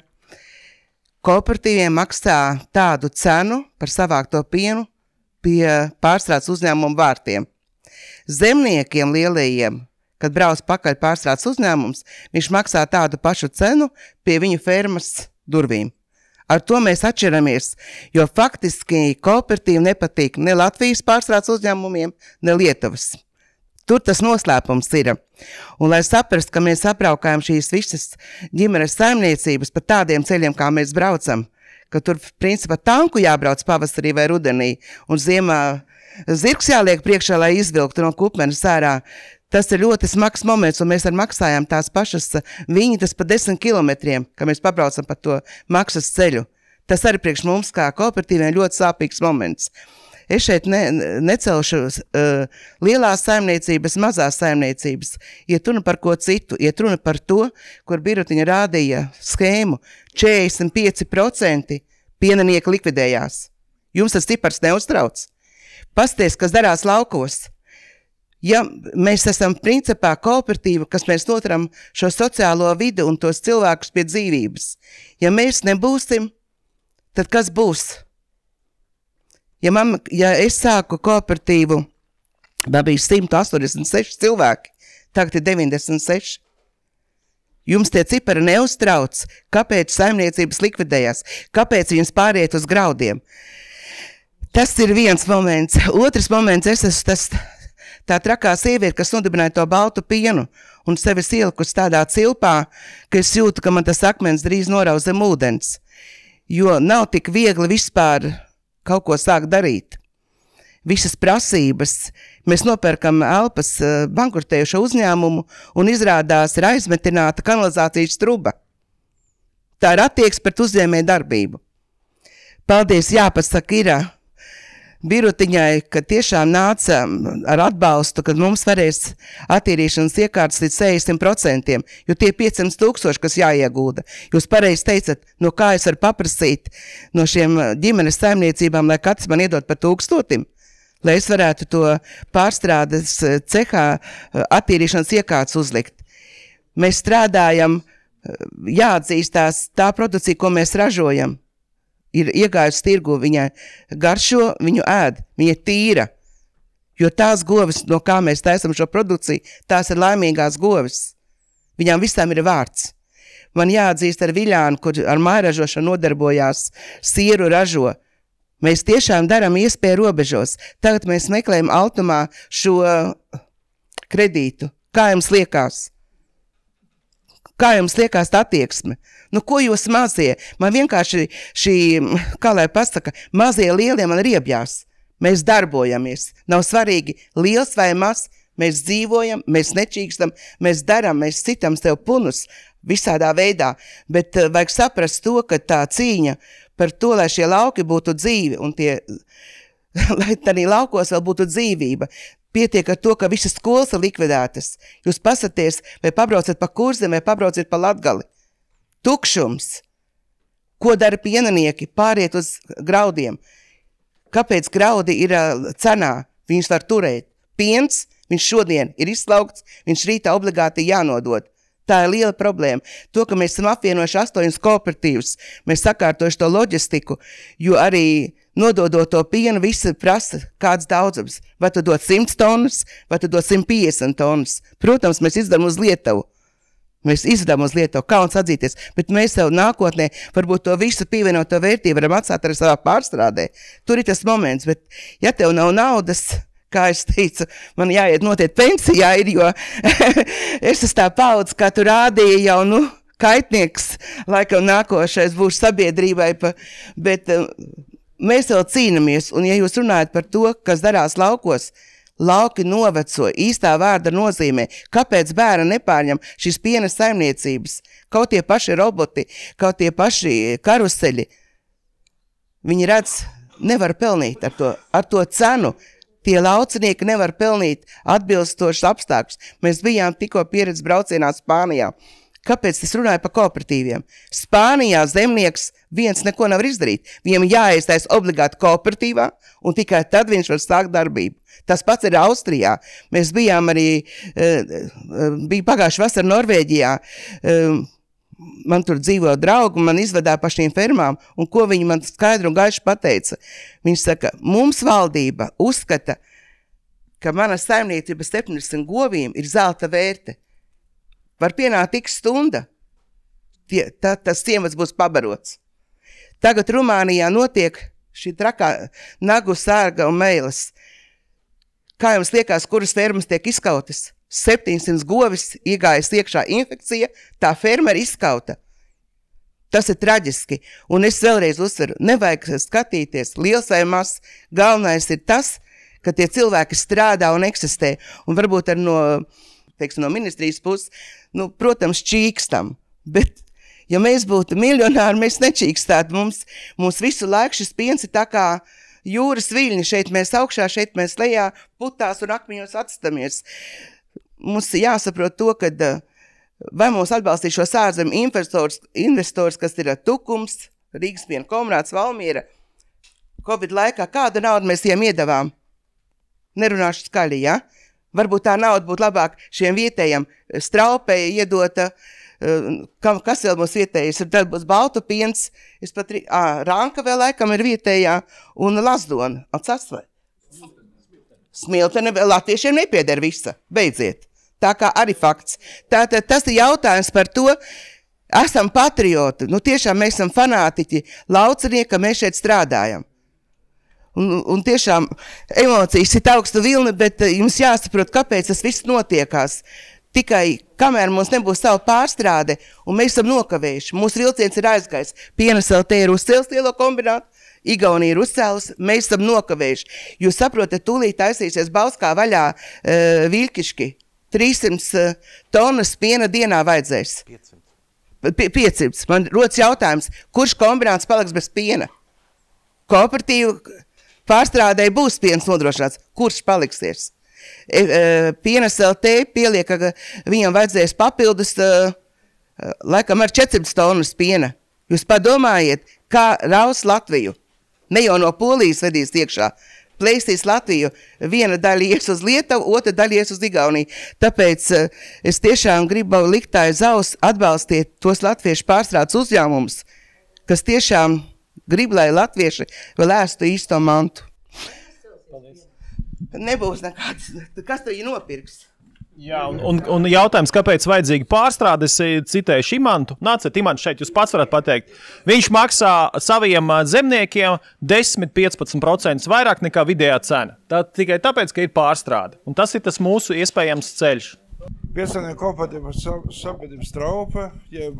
kooperatīviem maksā tādu cenu par savākto pienu pie pārstrādes uzņēmumu vārtiem. Zemniekiem lielajiem, kad brauc pakaļ pārstrādes uzņēmums, viņš maksā tādu pašu cenu pie viņu fermas durvīm. Ar to mēs atšķiramies, jo faktiski kooperatīvi nepatīk ne Latvijas pārstrādes uzņēmumiem, ne Lietuvas. Tur tas noslēpums ir. Un, lai saprast, ka mēs apraukājam šīs visas ģimenes saimniecības pa tādiem ceļiem, kā mēs braucam, ka tur, principā, tanku jābrauc pavasarī vai rudenī, un ziemā zirgs jāliek priekšā, lai izvilktu no kupmenes ārā. Tas ir ļoti smags moments, un mēs ar maksājām tās pašas viņas pa 10 kilometriem, ka mēs pabraucam pa to maksas ceļu. Tas arī priekš mums kā kooperatīviem ļoti sāpīgs moments. Es šeit necelšu lielās saimniecības, mazās saimniecības. Iet runa par ko citu, iet runa par to, kur Birutiņa rādīja schēmu. 45% pienanieki likvidējās. Jums tas cipars neuztrauc? Pasties, kas darās laukos. Ja mēs esam principā kooperatīva, kas mēs noturam šo sociālo vidi un tos cilvēkus pie dzīvības. Ja mēs nebūsim, tad kas būs? Ja es sāku kooperatīvu, man bija 186 cilvēki, tagad ir 96. Jums tie cipari neuztrauc, kāpēc saimniecības likvidējās, kāpēc viņas pāriet uz graudiem. Tas ir viens moments. Otrs moments, es esmu tā trakā sieviete, kas nodibināja to baltu pienu un sevis ielikusi tādā cilpā, ka es jūtu, ka man tas akmens drīz norauz zem ūdens. Jo nav tik viegli vispār kaut ko sākt darīt. Visas prasības. Mēs nopērkam Elpas bankrotējušo uzņēmumu un izrādās ir aizmetināta kanalizācijas truba. Tā ir attieksme pret uzņēmēju darbību. Paldies, jāpasaka ir Birutiņai, ka tiešām nāca ar atbalstu, kad mums varēs attīrīšanas iekārtas līdz 60%, jo tie 500,000, kas jāiegūda. Jūs pareizi teicat, no kā es varu paprasīt no šiem ģimenes saimniecībām, lai katrs man iedod par 1000, lai es varētu to pārstrādes cehā attīrīšanas iekārtas uzlikt. Mēs strādājam, jāatzīstās tā produkcija, ko mēs ražojam. Ir iegājusi tirgu, viņa garšo, viņu ēd, viņa tīra. Jo tās govis, no kā mēs taisam šo produkciju, tās ir laimīgās govis. Viņām visām ir vārds. Man jāatzīst ar Viļānu, kur ar mājražošanu nodarbojās, sieru ražo. Mēs tiešām darām iespēju robežos. Tagad mēs meklējam Altumā šo kredītu. Kā jums liekas? Kā jums liekas tā attieksme? Nu, ko jūs mazie? Man vienkārši šī, kā lai pasaka, mazie lielie man riebjās. Mēs darbojamies. Nav svarīgi liels vai maz. Mēs dzīvojam, mēs nečīkstam, mēs daram, mēs citam sev punus visādā veidā. Bet vajag saprast to, ka tā cīņa par to, lai šie lauki būtu dzīvi un lai tādā laukos vēl būtu dzīvība. Pietiek ar to, ka visas skolas ir likvidētas. Jūs pasaties, vai pabraucat pa Kurzem, vai pabraucat pa Latgali. Tukšums. Ko dara pienanieki? Pāriet uz graudiem. Kāpēc graudi ir cenā? Viņš var turēt. Piens, viņš šodien ir izslaugts, viņš rītā obligāti jānodod. Tā ir liela problēma. To, ka mēs esam apvienojuši 8 kooperatīvus, mēs sakārtojuši to loģistiku, jo arī nododot to pienu, visi prasa kāds daudzums. Vai tu dod 100 tonnas, vai tu dod 150 tonnas. Protams, mēs izdarām uz Lietuvu. Mēs izvedām uz Lietuvu, kauns atzīties, bet mēs jau nākotnē varbūt to visu pievienoto vērtību varam atstāt arī savā pārstrādē. Tur ir tas moments, bet ja tev nav naudas, kā es teicu, man jāiet notiet pensijā ir, jo es esmu tā paudze, kā tu rādīji jau, kaitnieks, laikam nākošais būs sabiedrībai, bet mēs vēl cīnamies, un ja jūs runājat par to, kas darās laukos, lauki noveco, īstā vārda nozīmē, kāpēc bērni nepārņem šīs piena saimniecības, kaut tie paši roboti, kaut tie paši karuseļi, viņi redz, nevar pelnīt ar to cenu, tie laucinieki nevar pelnīt atbilstošas apstākļus. Mēs bijām tikko pieredzi braucienā Spānijā. Kāpēc es runāju par kooperatīviem? Spānijā zemnieks viens neko nevar izdarīt. Viņam jāiestājas obligāti kooperatīvā, un tikai tad viņš var sākt darbību. Tas pats ir Austrijā. Mēs bijām arī, bija pagājuši vasar Norvēģijā, man tur dzīvo draugi, man izvedā pa šīm fermām, un ko viņi man skaidri un gaiši pateica. Viņš saka, mums valdība uzskata, ka mana saimniecība 70 govīm ir zelta vērte. Var pienākt tik stunda, tas ciemats būs pabarots. Tagad Rumānijā notiek šī trakā nagu sārga un meilas. Kā jums liekas, kuras fermas tiek izskautas? 700 govis iegājas iekšā infekcija, tā ferma ir izskauta. Tas ir traģiski. Un es vēlreiz uzsveru, nevajag skatīties liels vai mazs. Galvenais ir tas, ka tie cilvēki strādā un eksistē. Un varbūt ar no ministrijas puses, protams, čīkstam. Bet, ja mēs būtu miljonāri, mēs nečīkstātu. Mums visu laiku šis piens ir tā kā jūras viļņi. Šeit mēs augšā, šeit mēs lejā, putās un akmeņos atstamies. Mums jāsaprot to, ka vai mums atbalstīs šos ārzem investors, kas ir Tukums, Rīgas piena Komrāts, Valmiera. Covid laikā kādu naudu mēs tiem iedavām? Nerunāšu skaļi, ja? Varbūt tā nauda būtu labāk šiem vietējiem Straupēji iedota, kas vēl mums vietējais, tad būs Baltu piens, Ranka vēl laikam ir vietējā, un Lazdona, atsasvai. Smiltene latviešiem nepieder visa, beidziet. Tā kā arī fakts. Tātad tas ir jautājums par to, esam patrioti, tiešām mēs esam fanātiķi, laucinieki, ka mēs šeit strādājam. Un tiešām emocijas ir augsta vilna, bet jums jāsaprot, kāpēc tas viss notiekās. Tikai kamēr mums nebūs savu pārstrāde, un mēs esam nokavējuši, mūsu vilciens ir aizgājis, Pienas LT ir uzcēlis lielo kombinātu, Igaunija ir uzcēlus, mēs esam nokavējuši. Jūs saprotat, tūlīt taisīsies Bauskā vaļā Viļkiški. 300 tonnas piena dienā vajadzēs. 500. Man rodas jautājums, kurš kombināts paliks bez piena? Kooperatīva pārstrādēji būs piens nodrošināts. Kurš paliksies? Pienas LT pieliek, ka viņam vajadzēs papildus, laikam ar 400 tonnas piena. Jūs padomājiet, kā raus Latviju. Ne jau no Polijas vedīs iekšā. Plēstīs Latviju. Viena daļa ies uz Lietuvu, otra daļa ies uz Igauniju. Tāpēc es tiešām gribu likt tā aiz aus, atbalstiet tos latviešu pārstrādes uzņēmumus, kas tiešām grib, lai latvieši vēl ēstu īsto mantu. Nebūs nekāds. Kas to ir nopirks? Jā, un jautājums, kāpēc vajadzīga pārstrāde, es citēju Imantu. Nāciet, Imants, šeit jūs pats varat pateikt. Viņš maksā saviem zemniekiem 10–15% vairāk nekā vidējā cena. Tā tikai tāpēc, ka ir pārstrāde. Un tas ir tas mūsu iespējams ceļš. Piensaimnieku kooperatīva sabiedrība Straupe, jeb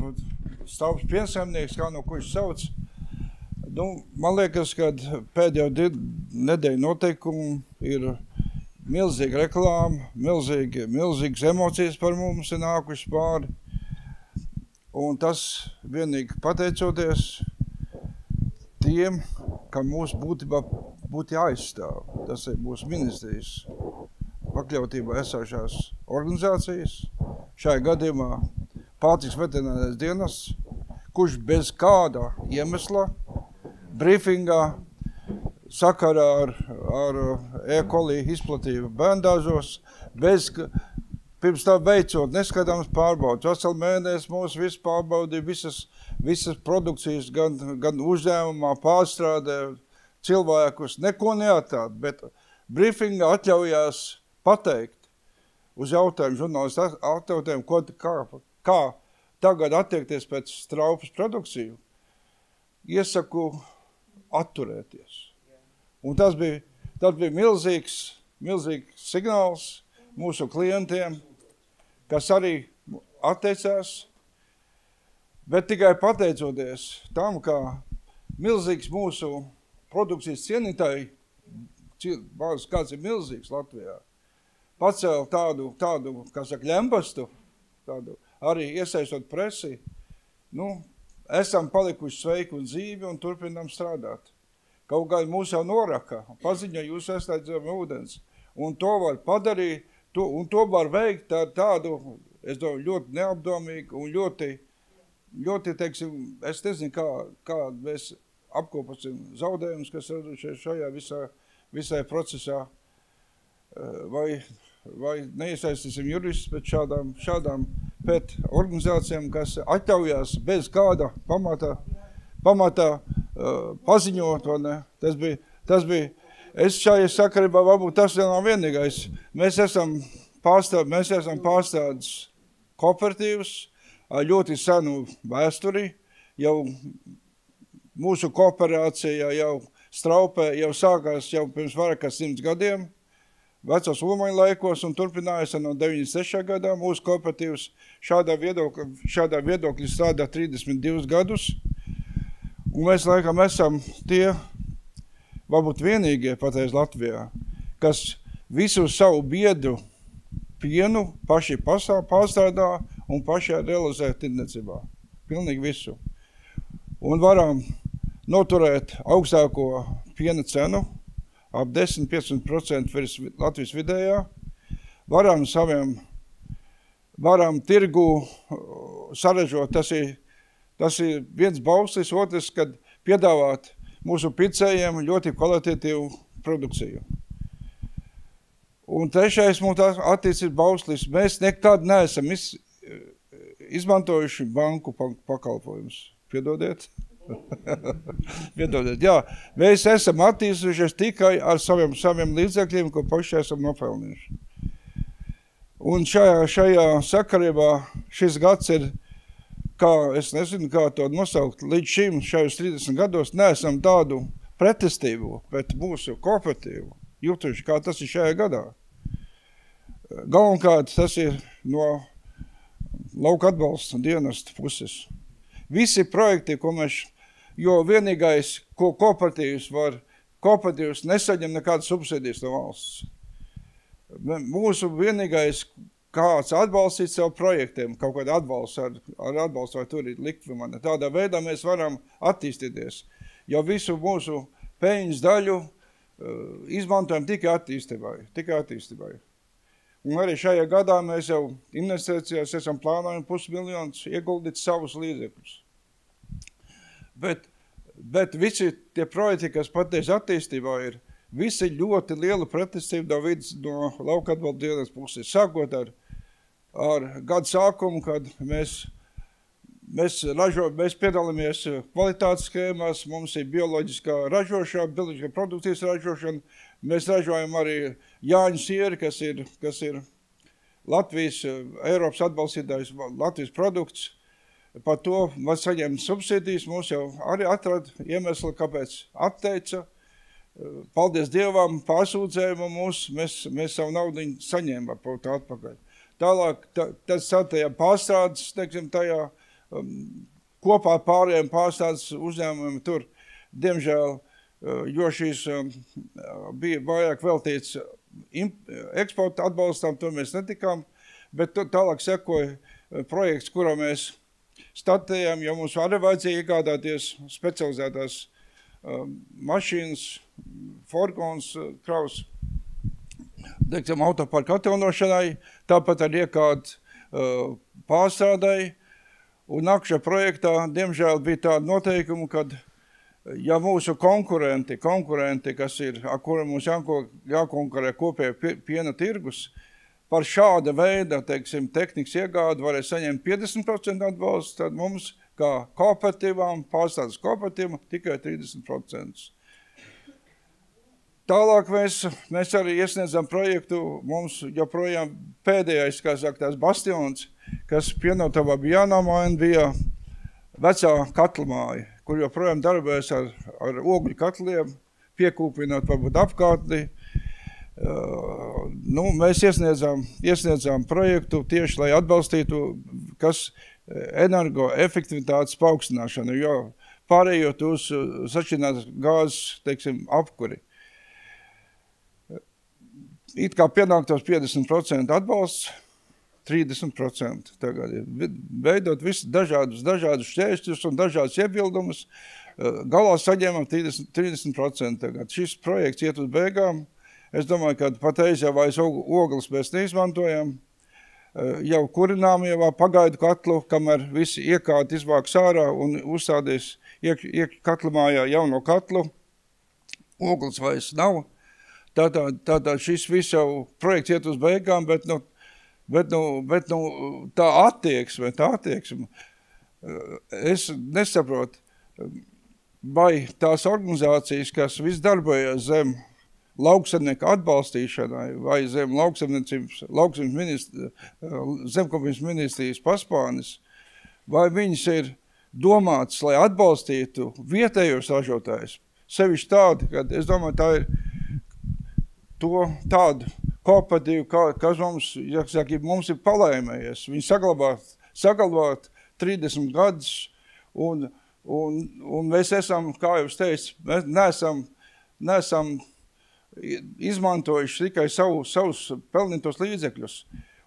Straupas piensaimnieks, kā no kurš sauc. Man liekas, ka pēdējo nedēļu noteikumu ir milzīga reklāma, milzīgas emocijas par mums ir nākuši pāri. Un tas vienīgi pateicoties tiem, ka mūsu būtībā būtu jāizstāv. Tas ir mūsu ministrijas pakļautībā esošās organizācijas. Šajā gadījumā Pārtikas veterinārais dienests, kurš bez kāda iemesla brīfingā sakarā ar E. coli izplatību bērndārzos, pirms tā veicot neskatāms pārbaudas. Veselu mēnesi mūs visu pārbaudīja, visas produkcijas, gan uzņēmumā, pārstrādē, cilvēkus, neko neatstāt, bet brīfingā atļaujās pateikt uz jautājumu žurnālistu atjautājumu, kā tagad attiekties pēc Straupas produkciju, iesaku atturēties. Un tas bija milzīgs signāls mūsu klientiem, kas arī atteicās, bet tikai pateicoties tam, ka milzīgs mūsu produkcijas cienītāji, kāds ir milzīgs Latvijā, pacēl tādu, kā saka, ļembastu, tādu arī iesaistot presi, esam palikuši sveiki un dzīvi un turpinām strādāt. Kaut kā mūs jau noraka, paziņo, jūs esat dzem ūdens, un to var padarīt, un to var veikt ar tādu, es domāju, ļoti neapdomīgu un ļoti, teiksim, es nezinu, kā mēs apkoposim zaudējumus, kas radušies šajā visai procesā, vai neiesaistīsim juristus pēc šādām pēc organizācijām, kas atļaujās bez kāda pamatā paziņot, vai ne? Tas bija, es šajā sakarībā varbūt tas nav vienīgais. Mēs esam pārstādes kooperatīvs ar ļoti senu vēsturi, jau mūsu kooperācija jau Straupē jau sākās jau pirms vairāk kā 100 gadiem, vecos Ulmaņa laikos un turpinājās no 96. gadā. Mūsu kooperatīvs šādā viedokļi strādā 32 gadus, un mēs laikam esam tie, varbūt vienīgie patreiz Latvijā, kas visu savu biedru pienu paši pārstrādā un paši realizē tirdzniecībā. Pilnīgi visu. Un varam noturēt augstāko piena cenu ap 10-15% virs Latvijas vidējā. Varam tirgu saražot, tas ir viens bauslis, otrs, kad piedāvāt mūsu pircējiem ļoti kvalitatīvu produkciju. Un trešais mums attiecības bauslis. Mēs nekad neesam izmantojuši banku pakalpojumus. Piedodiet? Piedodiet, jā. Mēs esam attīstījušies tikai ar saviem līdzekļiem, ko paši esam nopelnījuši. Un šajā sakarībā šis gads ir, es nezinu, kā to nosaukt, līdz šim šajos 30 gados neesam tādu pretestību pret mūsu kooperatīvu jūtuši, kā tas ir šajā gadā. Galvenokārt tas ir no lauka atbalsta dienesta puses. Visi projekti, jo vienīgais, ko kooperatīvs nesaņem nekādas subsidijas no valsts. Mūsu vienīgais, kāds atbalstīt savu projektiem, kaut kādu atbalstu ar atbalstu, vai tur ir likvi mani. Tādā veidā mēs varam attīstīties, jo visu mūsu peļņas daļu izmantojam tikai attīstībai. Un arī šajā gadā mēs jau investīcijās esam plānojami 500 miljonus ieguldīt savus līdzekļus. Bet visi tie projekti, kas pateiz attīstībā ir, visi ļoti liela pretestība no lauka atbalsta dienas puses. Sākot ar gadu sākumu, kad mēs piedalāmies kvalitātes skēmās, mums ir bioloģiskā ražošana, bioloģiskā produkcijas ražošana. Mēs ražojam arī Jāņu sieri, kas ir Latvijas, Eiropas atbalstītājs, Latvijas produkts. Par to var saņemt subsidijas. Mums jau arī atrada iemesli, kāpēc atteica. Paldies Dievam, pārsūdzējumu mēs savu naudu saņēmām par to atpakaļ. Tālāk, tad tajā pārstrādes, teiksim, tajā kopā ar pārējiem pārstrādes uzņēmumiem tur, diemžēl, jo šīs bija vairāk veltīts eksporta atbalstam, to mēs netikām, bet tālāk sekoja projekts, kurā mēs statējām, jo mums arī vajadzēja iegādāties specializētās mašīnas, furgons, kraus, teiksim, autoparka atjaunošanai, tāpat arī iekārt pārstrādai. Un nākšā projektā, diemžēl, bija tāda noteikuma, kad ja mūsu konkurenti, kas ir, ar kuriem mums jākonkurē kopēja piena tirgus, par šāda veida, teiksim, tehnikas iegādi varēja saņemt 50% atbalstu, tad mums, kā kooperatīvām, pārstādes kooperatīvām, tikai 30%. Tālāk mēs arī iesniedzam projektu, mums joprojām pēdējais, kā saka, tās bastions, kas pienotavā bija jānomaina, bija vecā katlamāja, kur joprojām darbojas ar ogļu katliem, piekūpinot varbūt apkārtni. Mēs iesniedzām projektu tieši, lai atbalstītu, kas energoefektivitātes paaugstināšanu, jo pārējot uz sašķidrinātās gāzes, teiksim, apkuri. It kā pienāktos 50% atbalsts, 30% tagad ir veidot visu dažādus šķēršļus un dažādus iebildumus. Galā saņēmam 30% tagad. Šis projekts iet uz beigām. Es domāju, ka patreiz jau vairs ogles mēs neizmantojam. Jau kurinām jau pagaidu katlu, kamēr visi iekārti izvāks ārā un uzstādīs katlamājā jauno katlu. Ogles vairs nav. Tātad šis viss jau projekts iet uz beigām, bet tā attieksme, es nesaprotu, vai tās organizācijas, kas viss darbojas zem lauksaimnieku atbalstīšanai vai zem zemkopības ministrijas paspārnes, vai viņas ir domātas, lai atbalstītu vietējos ražotājus. Sevišķi tādi, kad es domāju, tā ir tādu kooperatīvu, kas mums ir palēmējies. Viņi saglabāt 30 gadus, un mēs esam, kā jau es teicu, mēs neesam izmantojuši tikai savus pelnītos līdzekļus.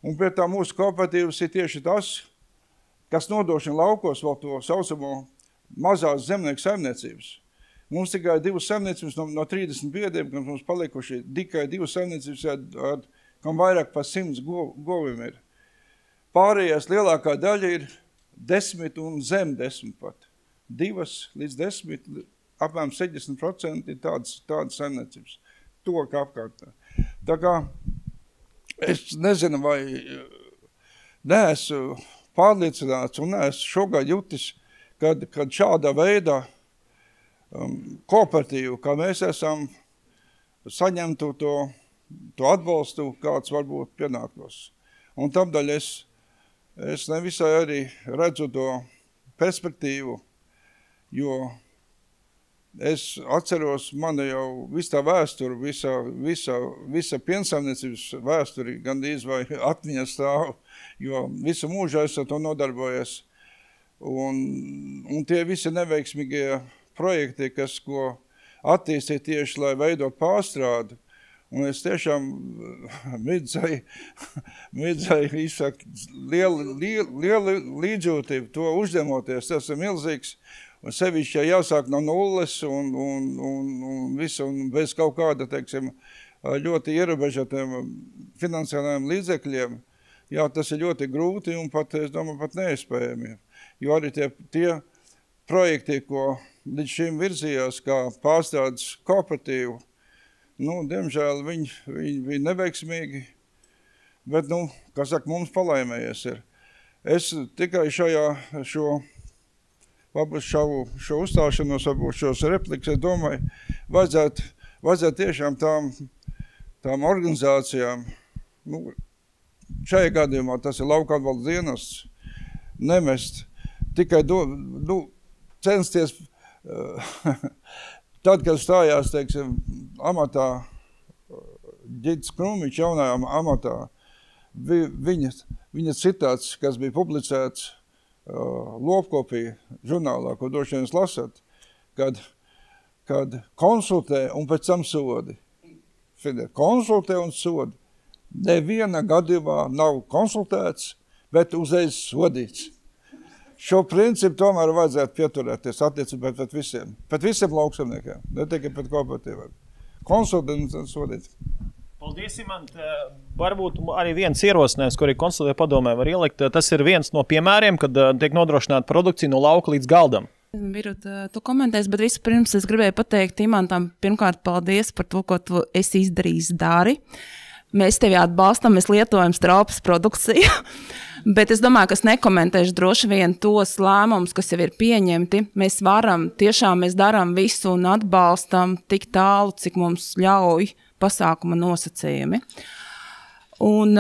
Un pie tā mūsu kooperatīvas ir tieši tas, kas nodrošina laukos vēl to saucamo mazās zemnieku saimniecības. Mums tikai 2 saimniecības no 30 biedriem, kad mums palikuši tikai 2 saimniecības, kam vairāk par 100 goviem ir. Pārējās lielākā daļa ir 10 un zem 10 pat. 2 līdz 10, apmēram 70% ir tādas saimniecības. To kā apkārtā. Tā kā es nezinu, vai neesmu pārliecināts un neesmu šogad jutis, kad šādā veidā kooperatīvu, kā mēs esam saņemtu to atbalstu, kāds varbūt pienāktos. Un tamdēļ es nevisai arī redzu to perspektīvu, jo es atceros mani jau visu tā vēsturi, visa piensaimniecības vēsturi gandrīz vai atmiņā stāv, jo visu mūžu es ar to nodarbojies. Un tie visi neveiksmīgie projekti, ko attīstīja tieši, lai veidot pārstrādi. Un es tiešām midzēju izsakt lielu līdzjūtību to uzņemoties. Tas ir milzīgs. Un sevišķi, ja jāsāk no nulles un visu, un bez kaut kāda, teiksim, ļoti ierobežotiem finansiālajiem līdzekļiem, jā, tas ir ļoti grūti un pat, es domāju, pat neiespējami. Jo arī tie projekti, ko līdz šim virzījās kā pārstrādes kooperatīvu, diemžēl viņi neveiksmīgi, bet, kā saka, mums palēmējies ir. Es tikai šo uzstāšanos, varbūt šos replikas, es domāju, vajadzētu tiešām tām organizācijām, šajā gadījumā tas ir lauka atbalsta dienests, nemest, tikai censties, tad, kad stājās, teiksim, amatā, Ģits Krūmiņš jaunajā amatā, viņa citāts, kas bija publicēts Lopkopija žurnālā, ko droši vien lasat, kad konsultē un pēc tam sodi. Konsultē un sodi. Neviena gadījumā nav konsultēts, bet uzreiz sodīts. Šo principu tomēr vajadzētu pieturēties attiecībā pret visiem lauksaimniekiem, ne tikai pret kooperatīviem. Konsultēt un sodīt. Paldies, Imant. Varbūt arī viens ierosinājums, ko arī konsultē padomē var ielikt. Tas ir viens no piemēriem, kad tiek nodrošināta produkcija no lauka līdz galdam. Birut, tu komentēsi, bet vispirms es gribēju pateikt Imantam pirmkārt paldies par to, ko tu esi izdarījis dari. Mēs tevi atbalstam, mēs lietojam straupas produkciju, bet es domāju, ka es nekomentēšu droši vien tos lēmumus, kas jau ir pieņemti. Mēs darām visu un atbalstam tik tālu, cik mums ļauj pasākuma nosacījumi. Un,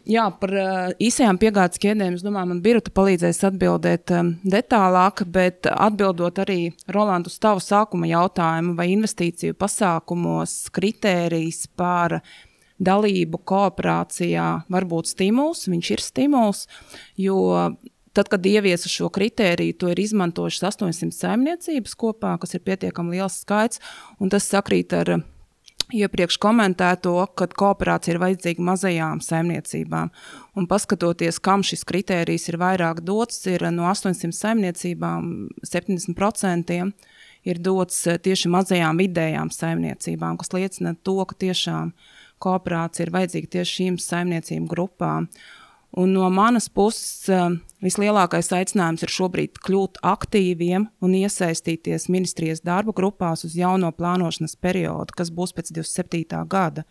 jā, par īsajām piegādes ķēdēm, es domāju, man Birta palīdzēs atbildēt detālāk, bet atbildot arī Roland uz tavu sākuma jautājumu, vai investīciju pasākumos kritērijs par dalību kooperācijā var būt stimuls, viņš ir stimuls, jo Tad, kad ieviesa šo kritēriju, to ir izmantojušas 800 saimniecības kopā, kas ir pietiekami liels skaits, un tas sakrīt ar iepriekš komentēto, kad kooperācija ir vajadzīga mazajām saimniecībām. Un paskatoties, kam šis kritērijs ir vairāk dots, ir no 800 saimniecībām 70% ir dots tieši mazajām vidējām saimniecībām, kas liecina to, ka tiešām kooperācija ir vajadzīga tieši šīm saimniecību grupām. Un no manas puses vislielākais aicinājums ir šobrīd kļūt aktīviem un iesaistīties ministrijas darba grupās uz jauno plānošanas periodu, kas būs pēc 27. gada.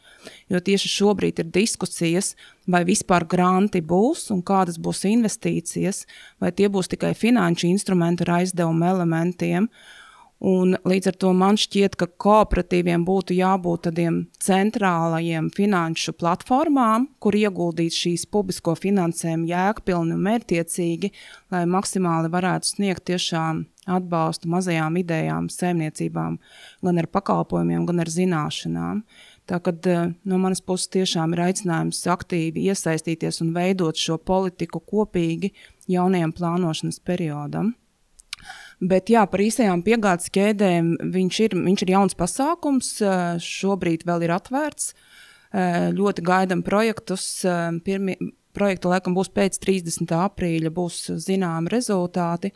Jo tieši šobrīd ir diskusijas, vai vispār granti būs un kādas būs investīcijas, vai tie būs tikai finanšu instrumentu ar aizdevumu elementiem. Un līdz ar to man šķiet, ka kooperatīviem būtu jābūt tādiem centrālajiem finanšu platformām, kur ieguldīt šīs publisko finansējumu jēgpilni un mērķtiecīgi, lai maksimāli varētu sniegt tiešām atbalstu mazajām idejām, saimniecībām, gan ar pakalpojumiem, gan ar zināšanām. Tā kad no manas puses tiešām ir aicinājums aktīvi iesaistīties un veidot šo politiku kopīgi jaunajam plānošanas periodam. Bet jā, par īstajām piegādes ķēdēm viņš ir jauns pasākums, šobrīd vēl ir atvērts, ļoti gaidam projektus, projektu laikam būs pēc 30. aprīļa, būs zināmi rezultāti,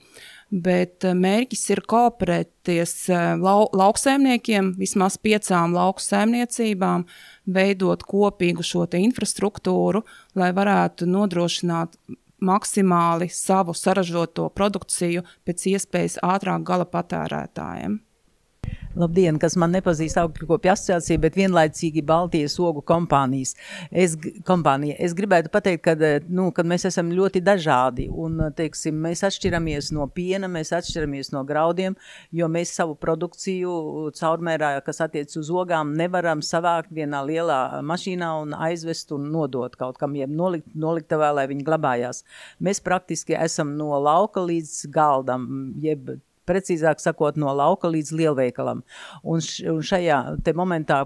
bet mērķis ir kooperēties lauksaimniekiem, vismaz 5 lauksaimniecībām, veidot kopīgu šo te infrastruktūru, lai varētu nodrošināt maksimāli savu saražoto produkciju pēc iespējas ātrāk gala patērētājiem. Labdien, kas man nepazīst Augļukopju asociācija, bet vienlaicīgi Baltijas ogu kompānijas. Es gribētu pateikt, kad mēs esam ļoti dažādi un, teiksim, mēs atšķiramies no piena, mēs atšķiramies no graudiem, jo mēs savu produkciju caurmērā, kas attiec uz ogām, nevaram savākt vienā lielā mašīnā un aizvest un nodot kaut kam, jeb noliktavā, lai viņi glabājās. Mēs praktiski esam no lauka līdz galdam, jeb precīzāk sakot, no lauka līdz lielveikalam. Un šajā te momentā,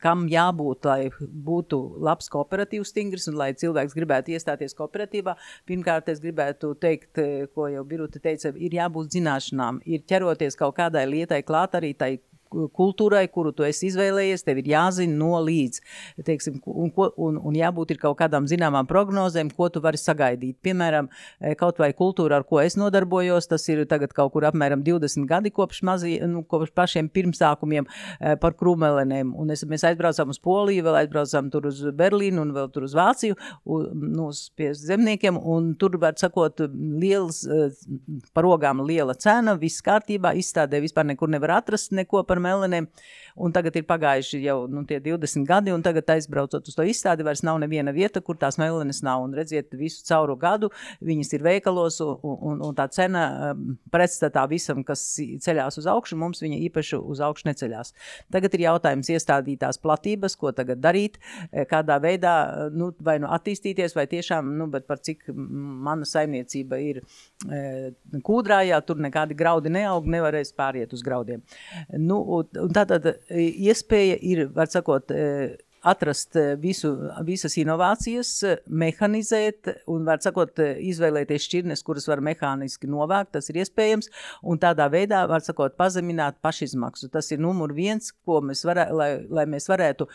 kam jābūt, lai būtu labs kooperatīvs stingrs un lai cilvēks gribētu iestāties kooperatīvā, pirmkārt es gribētu teikt, ko jau Birute teica, ir jābūt zināšanām, ir ķeroties kaut kādai lietai klāt arī tai kultūrai, kuru tu esi izvēlējies, tev ir jāzina no līdz, teiksim, un jābūt ir kaut kādām zināmām prognozēm, ko tu vari sagaidīt. Piemēram, kaut vai kultūra, ar ko es nodarbojos, tas ir tagad kaut kur apmēram 20 gadi kopš pašiem pirmsākumiem par krūmelenēm, un mēs aizbraucām uz Poliju, vēl aizbraucām tur uz Berlīnu un vēl tur uz Vāciju, pie zemniekiem, un tur, var sakot, par ogām liela cena, viss kārtībā, izstādē vispār nekur nevar atrast neko par melenēm, un tagad ir pagājuši jau tie 20 gadi, un tagad aizbraucot uz to izstādi, vairs nav neviena vieta, kur tās melenes nav, un redziet visu cauru gadu, viņas ir veikalos, un tā cena pretstatā visam, kas ceļās uz augšu, mums viņa īpaši uz augšu neceļās. Tagad ir jautājums iestādītās platības, ko tagad darīt, kādā veidā, vai attīstīties, vai tiešām, bet par cik mana saimniecība ir Kūdrājā, tur nekādi graudi neaug, nevarēs pāriet uz graudiem. Un tātad iespēja ir, var sakot, atrast visas inovācijas, mehanizēt un, var sakot, izvēlēties šķirnes, kuras var mehāniski novākt, tas ir iespējams, un tādā veidā, var sakot, pazemināt pašizmaksu. Tas ir numur 1, ko mēs lai mēs varētu,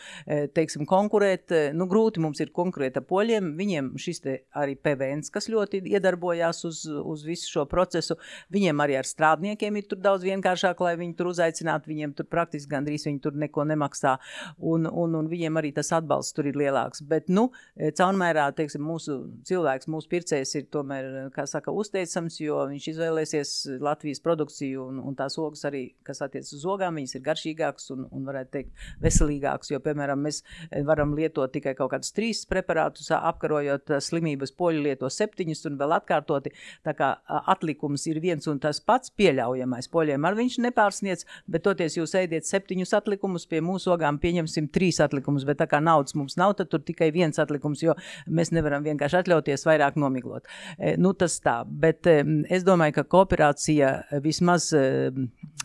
teiksim, konkurēt. Grūti mums ir konkurēt ar poļiem, viņiem šis te arī PVNs, kas ļoti iedarbojās uz visu šo procesu, viņiem arī ar strādniekiem ir tur daudz vienkāršāk, lai viņi tur uzaicinātu, viņiem tur praktiski gandrīz viņi tur neko nemaksā, un viņiem arī tas atbalsts tur ir lielāks. Bet, caurmērā, teiksim, mūsu cilvēks, mūsu pircējs ir tomēr, kā saka, uzteicams, jo viņš izvēlēsies Latvijas produkciju un tās ogas arī, kas attiec uz ogām, viņas ir garšīgākas un varētu teikt veselīgākas, jo, piemēram, mēs varam lietot tikai kaut kādus 3 preparātus, apkarojot slimības, poļi lieto 7 un vēl atkārtoti, tā kā atlikums ir viens un tas pats pieļaujamais. Poļiem ar viņš nepārsniec, bet toties jūs ēdiet 7 atlikumus, pie mūsu ogām pieņemsim 3 atlikumus, bet tā kā naudas mums nav, tad tur tikai viens atlikums, jo mēs nevaram vienkārši atļauties vairāk nomiglot. Nu, tas tā, bet es domāju, ka kooperācija vismaz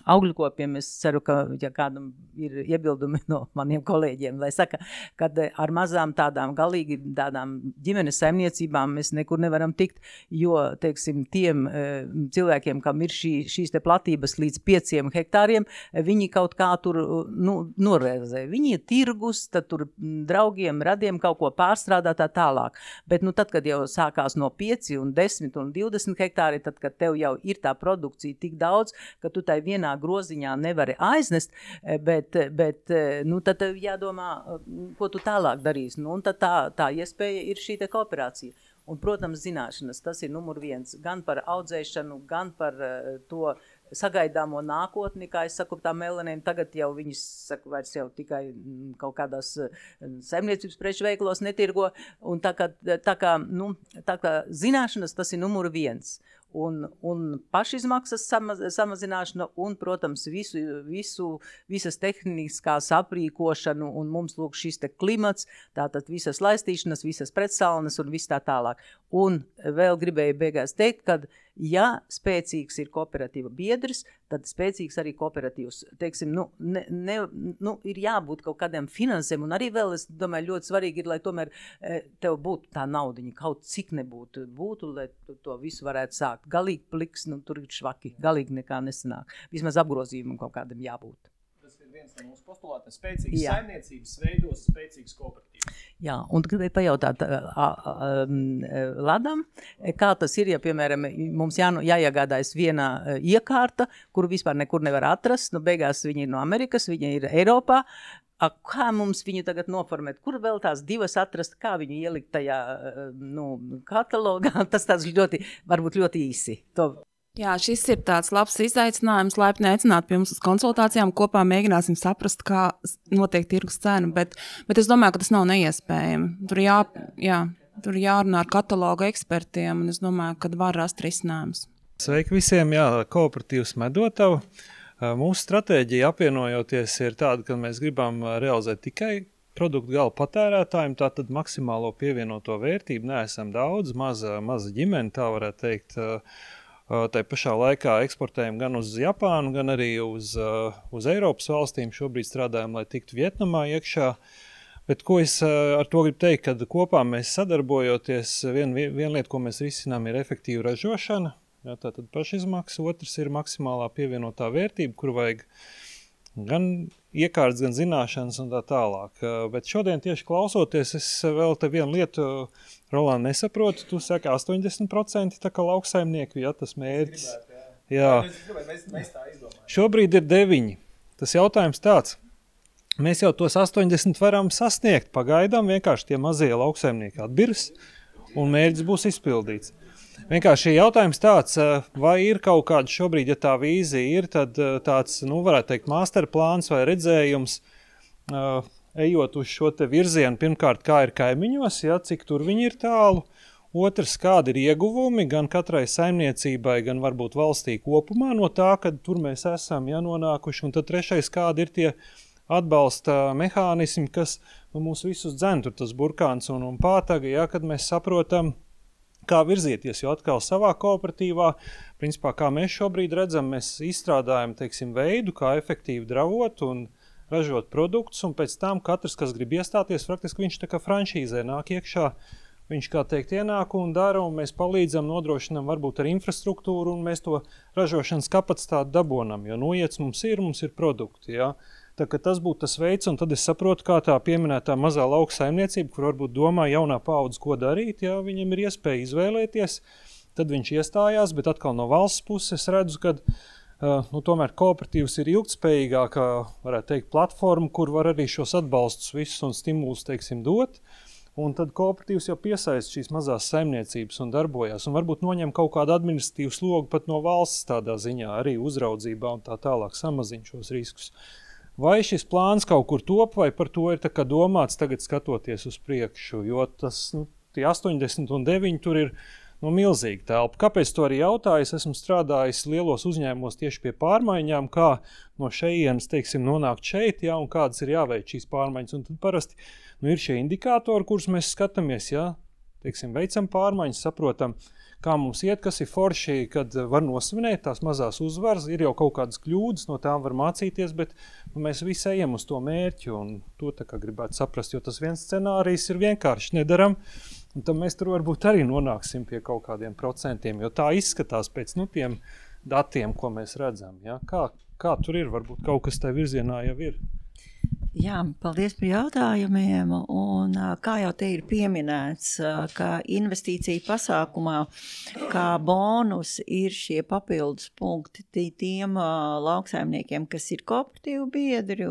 augļukopiem, es ceru, ka, ja kādam ir iebildumi no maniem kolēģiem, lai saka, kad ar mazām tādām galīgi tādām ģimenes saimniecībām mēs nekur nevaram tikt, jo, teiksim, tiem cilvēkiem, kam ir šīs te platības līdz 5 hektāriem, viņi kaut kā tur norēzē. Viņi ir tirgus, tad tur draugiem, radiem kaut ko pārstrādā tā tālāk. Bet, tad, kad jau sākās no 5 un 10 un 20 hektāri, tad, kad tev jau ir tā produkcija tik daudz, ka tu tai vienā groziņā nevari aiznest, bet tad jādomā, ko tu tālāk darīsi. Un tad tā iespēja ir šī te kooperācija. Un, protams, zināšanas, tas ir numur 1, gan par audzēšanu, gan par to sagaidāmo nākotni, kā es saku, tā melanēm, tagad jau viņas, saku, vairs jau tikai kaut kādās saimniecības preču veikalos netirgo, un tā kā zināšanas, tas ir numur 1. Un pašizmaksas samazināšana un, protams, visas tehniskās aprīkošanu un mums lūk šis te klimats, tātad visas laistīšanas, visas pretsalnas un viss tā tālāk. Un vēl gribēju beigās teikt, kad ja spēcīgs ir kooperatīva biedrs, tad spēcīgs arī kooperatīvs. Teiksim, ir jābūt kaut kādiem finansēm, un arī vēl, es domāju, ļoti svarīgi ir, lai tomēr tev būtu tā naudiņa, kaut cik nebūtu, lai to visu varētu sākt. Galīgi pliks, tur ir švaki, galīgi nekā nesanāk. Vismaz apgrozījumam kaut kādam jābūt. Tas ir viens no mūsu postulātiem. Spēcīgas saimniecības veidos spēcīgas kooperatīvas. Jā, un gribēju pajautāt Ladam, kā tas ir, ja, piemēram, mums jāiegādājas viena iekārta, kuru vispār nekur nevar atrast, beigās viņa ir no Amerikas, viņa ir Eiropā, kā mums viņu tagad noformēt, kur vēl tās 2 atrast, kā viņu ielikt tajā katalogā, tas tāds varbūt ļoti īsi. Jā, šis ir tāds labs izaicinājums, laipni aicināt pie mums uz konsultācijām, kopā mēģināsim saprast, kā notiek tirgus cena, bet es domāju, ka tas nav neiespējami. Tur jārunā ar katalogu ekspertiem, un es domāju, ka var rast risinājums. Sveiki visiem, kooperatīvs Medotava. Mūsu stratēģija apvienojoties ir tāda, ka mēs gribam realizēt tikai produktu gala patērētājiem, tātad maksimālo pievienoto vērtību, neesam daudz, maza ģimene, tā varētu teikt. Tā pašā laikā eksportējam gan uz Japānu, gan arī uz Eiropas valstīm. Šobrīd strādājam, lai tiktu Vietnamā iekšā. Bet ko es ar to gribu teikt, kad kopā mēs sadarbojoties, viena lieta, ko mēs risinām, ir efektīva ražošana. Jā, tātad pašizmaksa, otrs ir maksimālā pievienotā vērtība, kur vajag gan iekārtas, gan zināšanas un tā tālāk. Bet šodien tieši klausoties, es vēl te vienu lietu, Rolanda, nesaprotu, tu saki 80% tā kā lauksaimnieki, tas mērķis. Jā. Mēs tā izdomājam. Šobrīd ir 9. Tas jautājums tāds. Mēs jau tos 80 varam sasniegt. Pagaidām vienkārši tie mazie lauksaimnieki atbirs un mērķis būs izpildīts. Vienkārši jautājums tāds, vai ir kaut kāda šobrīd, ja tā vīzija ir, tad tāds, varētu teikt, masterplāns vai redzējums, ejot uz šo te virzienu, pirmkārt, kā ir kaimiņos, cik tur viņi ir tālu, otrs, kādi ir ieguvumi gan katrai saimniecībai, gan varbūt valstī kopumā no tā, kad tur mēs esam nonākuši, un tad trešais, kādi ir tie atbalsta mehānismi, kas mūs visus dzen, tur tas burkāns un pātaga, kad mēs saprotam, kā virzieties, jo atkal savā kooperatīvā, principā, kā mēs šobrīd redzam, mēs izstrādājam, teiksim, veidu, kā efektīvi dravot un ražot produktus, un pēc tam katrs, kas grib iestāties, praktiski viņš tā kā franšīzē nāk iekšā, viņš, kā teikt, ienāk un dara, un mēs palīdzam, nodrošinam varbūt ar infrastruktūru, un mēs to ražošanas kapacitāti dabonam, jo noiets mums ir produkti, Tā kā tas būtu tas veids, un tad es saprotu, kā tā pieminētā mazā lauksaimniecība, kur varbūt domā jaunā paudze, ko darīt, viņam ir iespēja izvēlēties, tad viņš iestājās, bet atkal no valsts puses redzu, ka tomēr kooperatīvs ir ilgtspējīgākā, varētu teikt, platforma, kur var arī šos atbalstus visus un stimulus, teiksim, dot, un tad kooperatīvs jau piesaist šīs mazās saimniecības un darbojās, un varbūt noņem kaut kādu administratīvu slogu pat no valsts tādā ziņā, arī uzraudzībā un tā tālāk samazina šos riskus. Vai šis plāns kaut kur top, vai par to ir tā kā domāts tagad skatoties uz priekšu, jo tas, tie 80 un 9 tur ir, milzīga telpa. Kāpēc to arī jautāju? Es esmu strādājis lielos uzņēmumos tieši pie pārmaiņām, kā no šejienes, teiksim, nonākt šeit, un kādas ir jāveic šīs pārmaiņas. Un tad parasti ir šie indikātori, kurus mēs skatāmies, teiksim, veicam pārmaiņas, saprotam, kā mums iet, kas ir forši, kad var nosvinēt tās mazās uzvaras, ir jau kaut kādas kļūdas, no tām var mācīties, bet mēs visi ejam uz to mērķi, un to tā kā gribētu saprast, jo tas viens scenārijs ir vienkārši nedaram, un tad mēs tur varbūt arī nonāksim pie kaut kādiem procentiem, jo tā izskatās pēc tiem datiem, ko mēs redzam. Ja? Kā tur ir? Varbūt kaut kas tajā virzienā jau ir. Jā, paldies par jautājumiem. Un, kā jau te ir pieminēts, ka investīcija pasākumā, kā bonus ir šie papildus punkti tiem lauksaimniekiem, kas ir kooperatīvu biedri.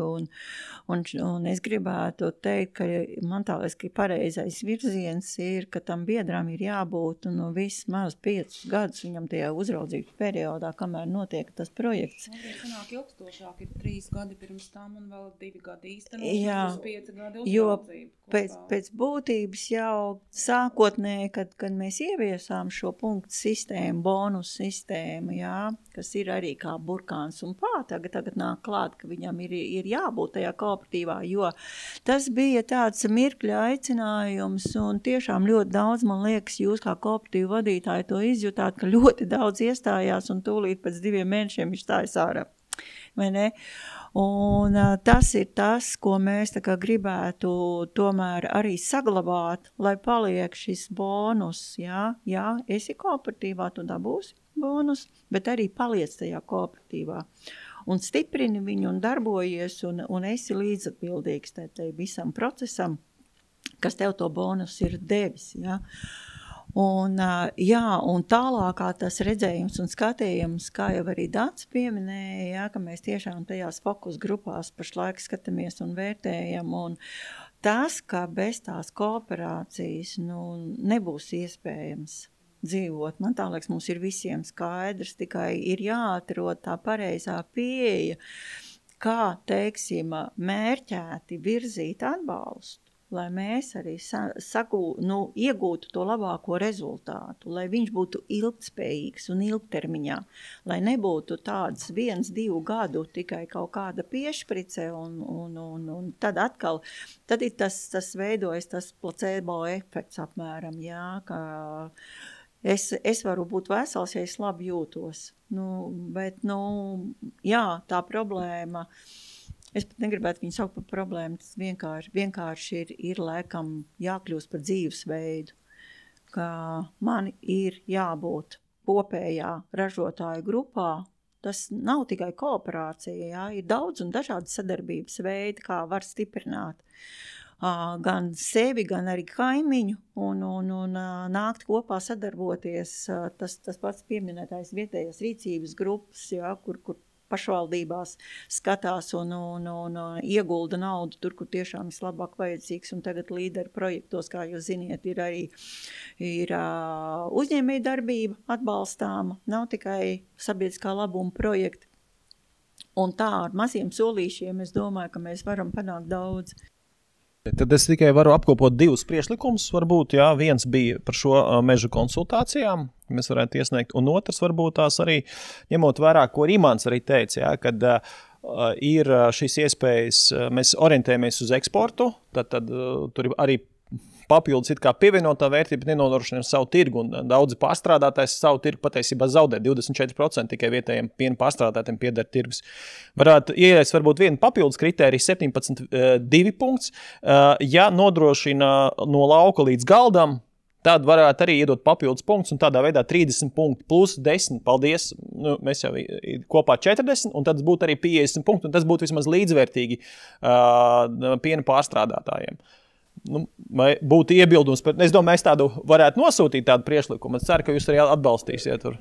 Un es gribētu teikt, ka man tā liekas, ka pareizais virziens ir, ka tam biedram ir jābūt vismaz 5 gadus viņam tajā uzraudzības periodā, kamēr notiek tas projekts. Sanāk ilgstošāk ir 3 gadi pirms tam un vēl 2 gadi. Jā, jo pēc būtības jau sākotnēji, kad mēs ieviesām šo punktu sistēmu, bonus sistēmu, kas ir arī kā burkāns un tagad nāk klāt, ka viņam ir jābūt tajā kooperatīvā, jo tas bija tāds mirkļa aicinājums un tiešām ļoti daudz, man liekas, jūs kā kooperatīvu vadītāji to izjutāt, ka ļoti daudz iestājās un tūlīt pēc 2 mēnešiem viņš stājas ārā. Vai ne? Un tas ir tas, ko mēs tā kā gribētu tomēr arī saglabāt, lai paliek šis bonus. Jā, esi kooperatīvā, tu dabūsi bonus, bet arī paliec tajā kooperatīvā. Un stiprini viņu un darbojies un esi līdzatbildīgs tai visam procesam, kas tev to bonus ir devis. Jā. Un tālākā tas redzējums un skatījums, kā jau arī Dats pieminēja, ka mēs tiešām tajās fokus grupās pašlaik skatāmies un vērtējam, un tas, ka bez tās kooperācijas nebūs iespējams dzīvot. Man tā liekas, mums ir visiem skaidrs, tikai ir jāatrod tā pareizā pieeja, kā, teiksim, mērķēti virzīt atbalstu, lai mēs arī iegūtu to labāko rezultātu, lai viņš būtu ilgtspējīgs un ilgtermiņā, lai nebūtu tāds 1-2 gadu tikai kaut kāda piešprice un tad atkal, tad ir tas veidojas tas placebo efekts apmēram, ka es varu būt vesels, ja es labi jūtos. Bet tā problēma, es pat negribētu viņu saukt par problēmu, tas vienkārši ir laikam jākļūst par dzīvesveidu, ka man ir jābūt kopējā ražotāju grupā. Tas nav tikai kooperācija, ir daudz un dažādi sadarbības veidi, kā var stiprināt gan sevi, gan arī kaimiņu un nākt kopā sadarboties. Tas pats pieminētais vietējās rīcības grupas, kur pašvaldībās skatās un iegulda naudu tur, kur tiešām vislabāk vajadzīgs. Un tagad līderi projektos, kā jūs ziniet, ir uzņēmēja darbība atbalstāma, nav tikai sabiedriskā labuma projekti. Un tā ar maziem solīšiem es domāju, ka mēs varam panākt daudz. Tad es tikai varu apkopot 2 priekšlikumus, varbūt, viens bija par šo meža konsultācijām, mēs varētu iesniegt, un otrs varbūt tās arī, ņemot vērā, ko Imants arī teica, kad ir šīs iespējas, mēs orientējamies uz eksportu, tad tur arī papildus it kā pievienotā vērtība nenodrošina savu tirgu, un daudzi pārstrādātājs savu tirgu patiesībā zaudē 24% tikai vietējiem piena pārstrādātājiem pieder tirgus. Varētu ieviest varbūt vienu papildus kritēriju 17,2 punkts, ja nodrošina no lauka līdz galdam, tad varētu arī iedot papildus punktus, un tādā veidā 30 punkti plus 10, paldies, mēs jau kopā 40, un tad būtu arī 50 punkti, un tas būtu vismaz līdzvērtīgi piena pārstrādātājiem. Vai būtu iebildums, bet es domāju, mēs tādu varētu nosūtīt tādu priekšlikumu. Es ceru, ka jūs arī atbalstīsiet tur.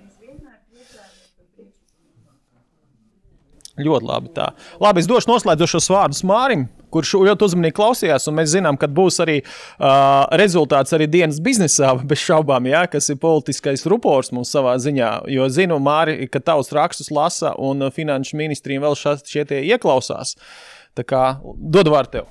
Ļoti labi tā. Labi, es došu noslēdzošos vārdus Mārim, kurš ļoti uzmanīgi klausījās, un mēs zinām, ka būs arī rezultāts arī dienas biznesā, bez šaubām, kas ir politiskais rupors mums savā ziņā, jo zinu, Māri, ka tavus rakstus lasa un finanšu ministrija vēl šie tie ieklausās. Tā kā dodu vārdu tev.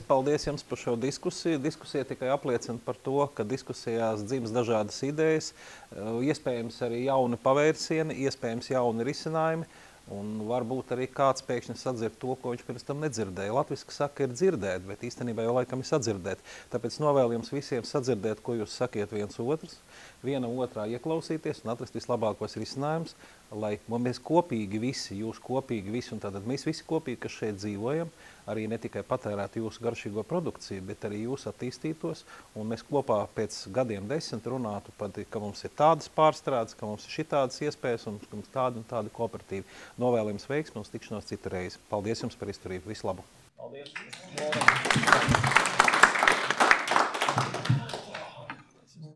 Paldies jums par šo diskusiju. Diskusija tikai apliecina par to, ka diskusijās dzims dažādas idejas, iespējams arī jauni pavērsieni, iespējams jauni risinājumi. Un varbūt arī kāds pēkšņi sadzird to, ko viņš pirms tam nedzirdēja. Latviski saka ir dzirdēt, bet īstenībā jau laikam ir sadzirdēt. Tāpēc novēlu jums visiem sadzirdēt, ko jūs sakiet viens otrs, viena otrā ieklausīties un atrast vislabākos risinājumus, lai mēs kopīgi visi, jūs kopīgi visi, un tātad mēs visi kopīgi, kas šeit dzīvojam, arī ne tikai patērētu jūsu garšīgo produkciju, bet arī jūs attīstītos, un mēs kopā pēc gadiem 10 runātu par, ka mums ir tādas pārstrādes, ka mums ir šitādas iespējas un tādi un tādi kooperatīvi. Novēlējums veiksmi un tikšanos citu reizi. Paldies jums par izturību. Visu labu! Paldies!